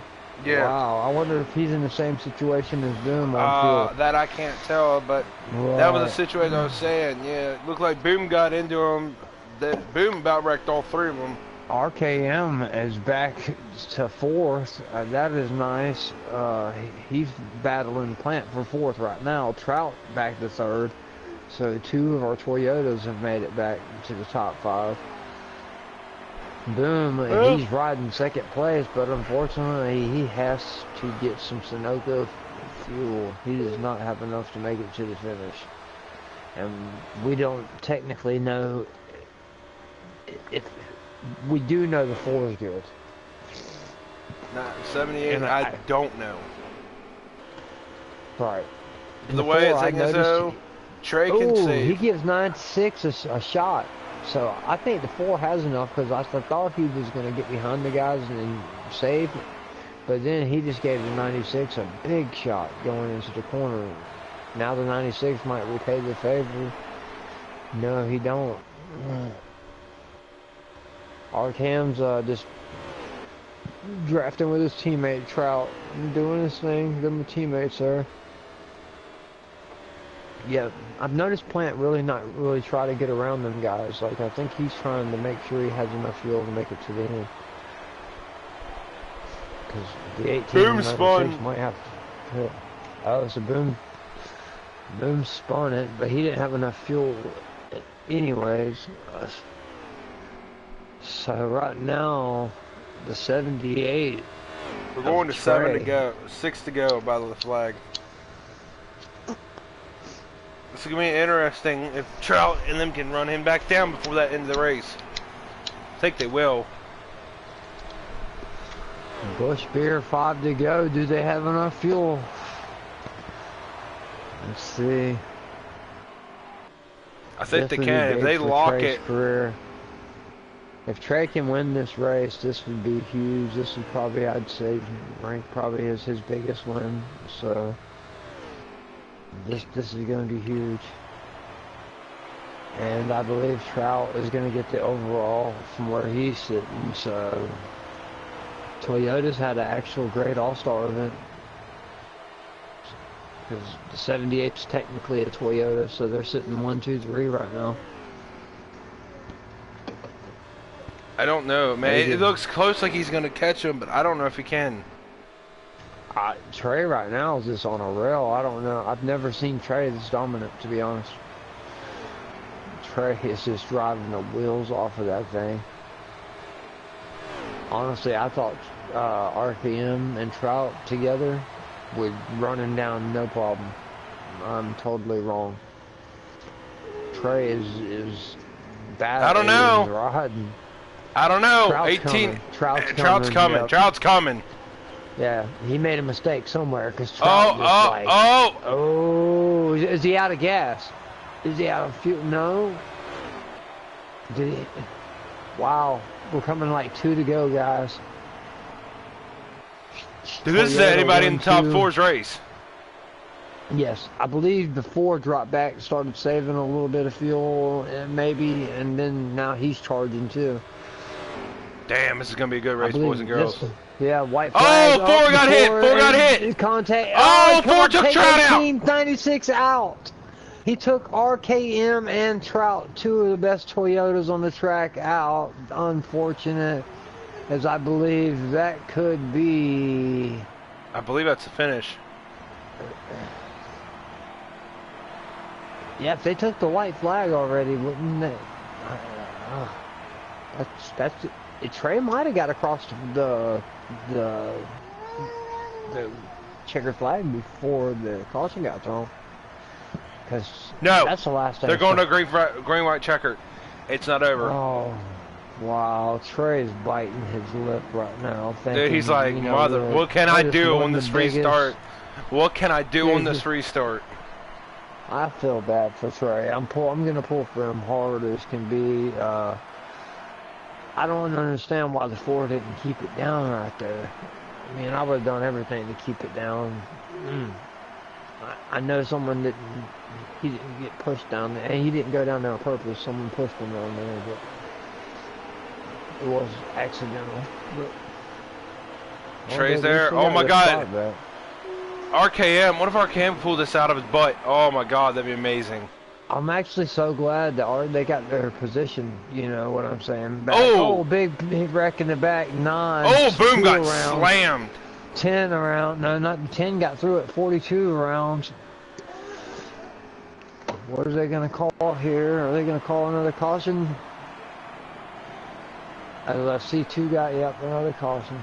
Yeah. Wow, I wonder if he's in the same situation as Boom on fuel. That I can't tell, but that was the situation I was saying. Yeah, it looked like Boom got into him. That Boom about wrecked all 3 of them. RKM is back to 4th. That is nice. He's battling Plant for 4th right now. Trout back to 3rd. So 2 of our Toyotas have made it back to the top 5. Boom, he's riding 2nd place, but unfortunately he has to get some Sunoco fuel. He does not have enough to make it to the finish. And we don't technically know if we do know the 4 is good. Not 78, And I don't know. Right. The way it's taking so Trey can save. He gives 96 a shot. So I think the 4 has enough because I thought he was going to get behind the guys and save. But then he just gave the 96 a big shot going into the corner. Now the 96 might repay the favor. No, he don't. Arkam's just drafting with his teammate Trout, doing his thing. Them the teammates there. Yeah, I've noticed Plant not really try to get around them guys. Like, I think he's trying to make sure he has enough fuel to make it to the end. Because the 18 Boom spun. might have to hit. Oh, so Boom spun it, but he didn't have enough fuel anyways. So right now, the 78. We're going to 7 to go, 6 to go by the flag. This is going to be interesting if Trout and them can run him back down before that ends the race. I think they will. Bush Beer, 5 to go. Do they have enough fuel? Let's see. I think they can. If they lock it. Career. If Trey can win this race, this would be huge. This would probably, I'd say, rank probably as his biggest win. So this is going to be huge. And I believe Trout is going to get the overall from where he's sitting. So Toyota's had an actual great all-star event. Because the 78 is technically a Toyota, so they're sitting 1, 2, 3 right now. I don't know, man. It looks close like he's going to catch him, but I don't know if he can. Trey right now is just on a rail. I don't know. I've never seen Trey this dominant, to be honest. Trey is just driving the wheels off of that thing. Honestly, I thought RPM and Trout together would run him down no problem. I'm totally wrong. Trey is bad. I don't know. Riding. I don't know. Trout's 18. Coming. Trout's coming. Yep. Trout's coming. Yeah, he made a mistake somewhere because Trout is he out of gas? Is he out of fuel? No. Did he? Wow, we're coming like 2 to go, guys. Dude, this is anybody in the top 4's race. Yes, I believe the 4 dropped back, started saving a little bit of fuel, maybe, and then now he's charging too. Damn, this is gonna be a good race, boys and girls. Yeah, white flag. Oh, 4 got hit. 4 got hit. Contact. Oh, 4 took Trout out. 96 out. He took RKM and Trout, 2 of the best Toyotas on the track, out. Unfortunate, as I believe that could be. I believe that's the finish. Yeah, if they took the white flag already, wouldn't they? That's. Trey might have got across the checkered flag before the caution got thrown. Because no, that's the last thing. They're going to green, white, checkered. It's not over. Oh, wow. Trey's biting his lip right now. Thinking, Dude, he's like, you know, mother, what can I do on this restart? What can I do on this restart? I feel bad for Trey. I'm gonna pull for him hard as can be. I don't understand why the four didn't keep it down right there. I mean, I would have done everything to keep it down. I know someone he didn't get pushed down there, and he didn't go down there on purpose. Someone pushed him down there, but it was accidental. But Trey's there. Oh my God. RKM. What if RKM pulled this out of his butt? Oh my God, that'd be amazing. I'm actually so glad that they got their position. You know what I'm saying? Back. Oh, big wreck in the back. 9. Oh, boom, got around, slammed. 10 around. No, not 10. Got through at 42 rounds. What are they going to call here? Are they going to call another caution? I see 2 got another caution.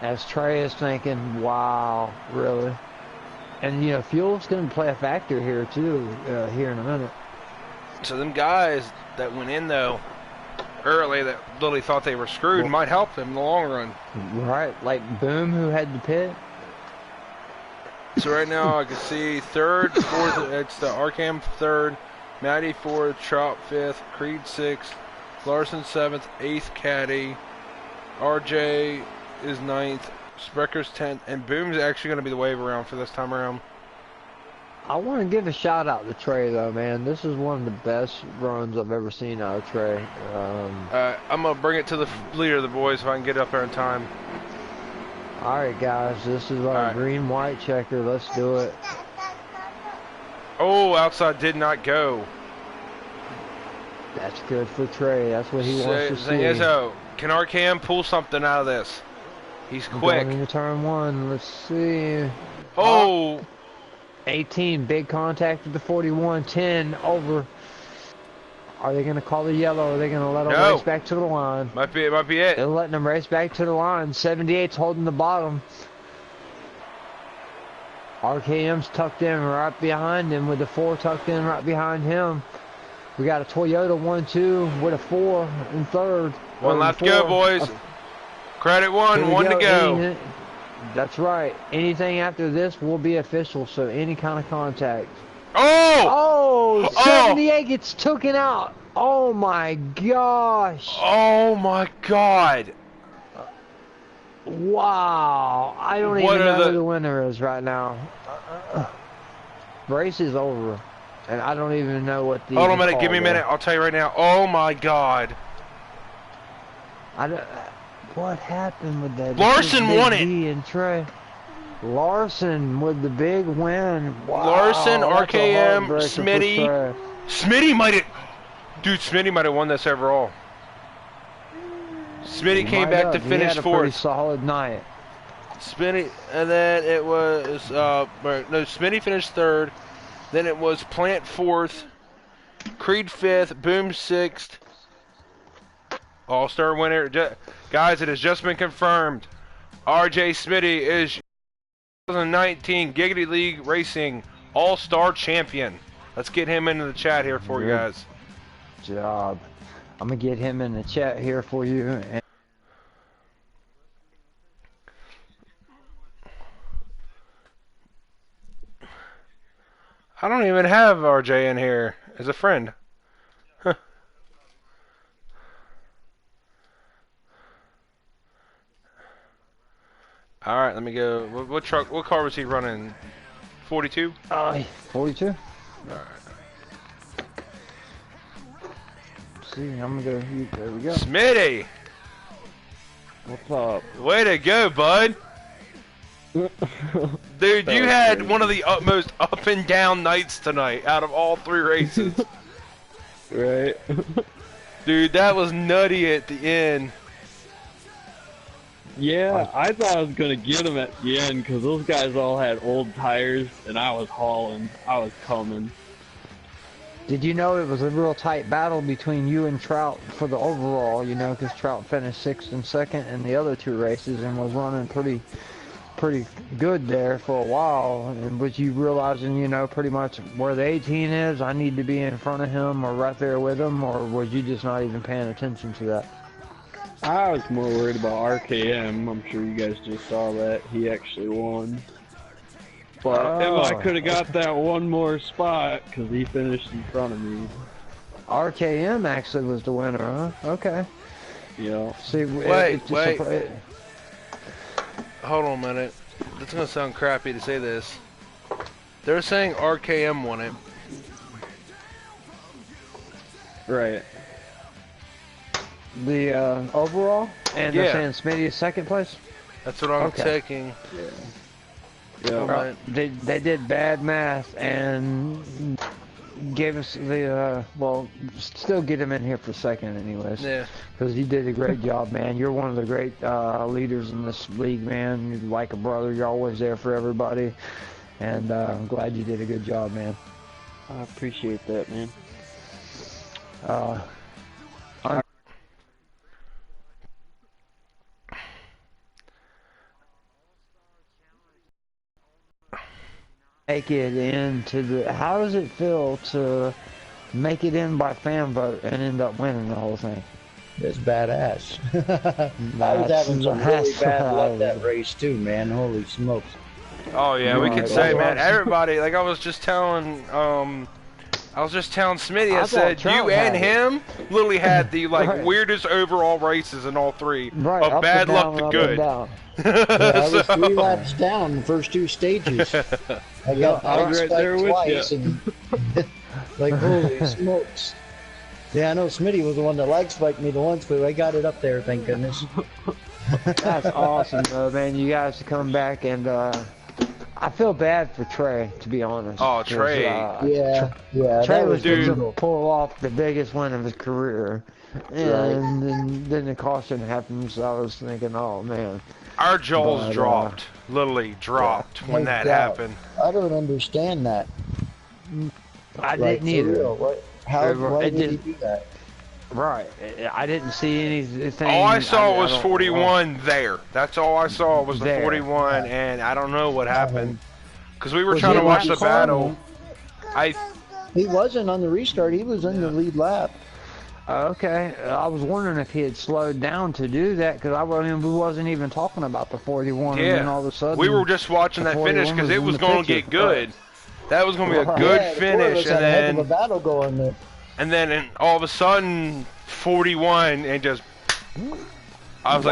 As Trey is thinking, wow, really? And, you know, fuel's going to play a factor here, too, here in a minute. So them guys that went in, though, early that literally thought they were screwed might help them in the long run. Right, like Boom, who had the pit. So right now I can see 3rd, 4th, it's the Arkham 3rd, Matty 4th, Trout 5th, Creed 6th, Larson 7th, 8th Caddy, RJ is 9th, Sprecker's 10th, and Boom's actually going to be the wave around for this time around. I want to give a shout out to Trey, though, man. This is one of the best runs I've ever seen out of Trey. I'm going to bring it to the leader of the boys if I can get up there in time. All right, guys, this is our green-white checker. Let's do it. Oh, outside did not go. That's good for Trey. That's what he wants to see. Thing is, can RKM pull something out of this? He's quick. Going into turn 1. Let's see. Oh! 18, big contact with the 41. 10 over. Are they going to call the yellow? Or are they going to let them race back to the line? Might be it. They're letting them race back to the line. 78's holding the bottom. RKM's tucked in right behind him with the 4 tucked in right behind him. We got a Toyota 1-2 with a 4 in 3rd. One left to go, boys. Credit 1 to go. That's right. Anything after this will be official, so any kind of contact. Oh! 78 gets taken out. Oh my gosh. Oh my God. Wow. I don't even know who the winner is right now. Race is over. And I don't even know what the... Hold on a minute. Give me a minute. I'll tell you right now. Oh my God. What happened with that? Larson won it. And Trey. Larson with the big win. Wow, Larson, RKM, Smitty. Smitty might have... Dude, Smitty might have won this overall. Smitty came back to finish 4th. He had a pretty solid night. Smitty, and then it was... no, Smitty finished 3rd. Then it was Plant 4th. Creed 5th. Boom 6th. All-Star winner. Guys, it has just been confirmed. RJ Smitty is 2019 Giggity League Racing All-Star Champion. Let's get him into the chat here for you guys. Good job. I'm going to get him in the chat here for you. I don't even have RJ in here as a friend. Huh. All right, let me go. What truck? What car was he running? 42? 42. All right. See, I'm gonna go. There we go. Smitty. What's up? Way to go, bud. Dude, you had one of the most up and down nights tonight out of all 3 races. Right. Dude, that was nutty at the end. Yeah, I thought I was going to get them at the end because those guys all had old tires and I was hauling. I was coming. Did you know it was a real tight battle between you and Trout for the overall, you know, because Trout finished 6th and 2nd in the other 2 races and was running pretty pretty good there for a while. And was you realizing, you know, pretty much where the 18 is, I need to be in front of him or right there with him, or was you just not even paying attention to that? I was more worried about RKM. I'm sure you guys just saw that. He actually won. But if I could have got that one more spot, because he finished in front of me. RKM actually was the winner, huh? Okay. Yeah. See, wait. Hold on a minute. It's gonna sound crappy to say this. They're saying RKM won it. Right. The overall? And they're saying Smitty is second place? That's what I'm taking. Yeah. They did bad math and gave us the, well, still get him in here for second anyways. Yeah. Because you did a great job, man. You're one of the great leaders in this league, man. You're like a brother. You're always there for everybody. And I'm glad you did a good job, man. I appreciate that, man. Make it into the, how does it feel to make it in by fan vote and end up winning the whole thing? It's badass. I was having some really bad luck that race too, man. Holy smokes. Oh yeah, we could say, man, everybody, like I was just telling Smitty, I said, you and him literally had the weirdest overall races in all three. Right, of bad luck to good. Yeah, I was 3 laps down the first 2 stages. I got leg spiked twice, and like holy smokes. Yeah, I know Smitty was the one that leg spiked me the once, but I got it up there, thank goodness. That's awesome, though, man. You guys to come back, and I feel bad for Trey, to be honest. Oh, Trey. Trey was going to pull off the biggest win of his career, and then the caution happened, so I was thinking, oh, man. Our jaws dropped, literally dropped when that happened. I don't understand that. I didn't either. Why did he do that? Right. I didn't see anything. All I saw was 41 there. That's all I saw was the 41, and I don't know what happened. Because we were trying to watch the battle. He wasn't on the restart. He was in the lead lap. Okay, I was wondering if he had slowed down to do that, because we wasn't even talking about the 41, and then all of a sudden... We were just watching that finish, because it was going to get good. That was going to be a good finish, and then... a battle going there. And then all of a sudden, 41, and just... I was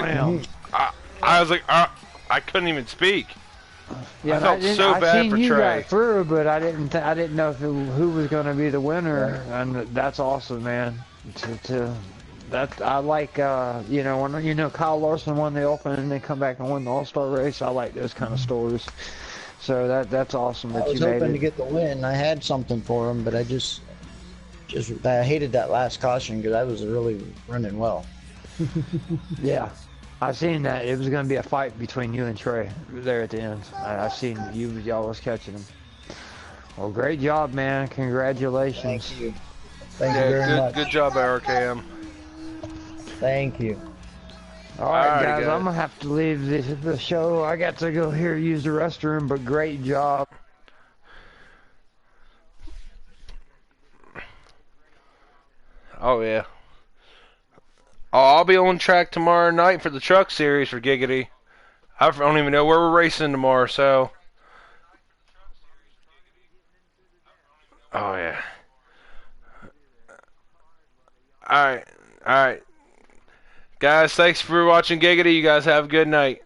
like... I couldn't even speak. Yeah, I felt so bad for Trey. You got through, but I didn't know who was going to be the winner, and that's awesome, man. I like when Kyle Larson won the Open and then come back and win the All-Star race. I like those kind of stories. So that's awesome that you made it. I was hoping to get the win. I had something for him, but I just I hated that last caution because I was really running well. Yeah. I seen that. It was going to be a fight between you and Trey there at the end. I seen y'all was catching him. Well, great job, man. Congratulations. Thank you. Thank you very much. Good job, RKM. Thank you. All right, guys. I'm going to have to leave the show. I got to go here use the restroom, but great job. Oh, yeah. I'll be on track tomorrow night for the truck series for Giggity. I don't even know where we're racing tomorrow, so... Oh, yeah. Alright. Guys, thanks for watching Giggity. You guys have a good night.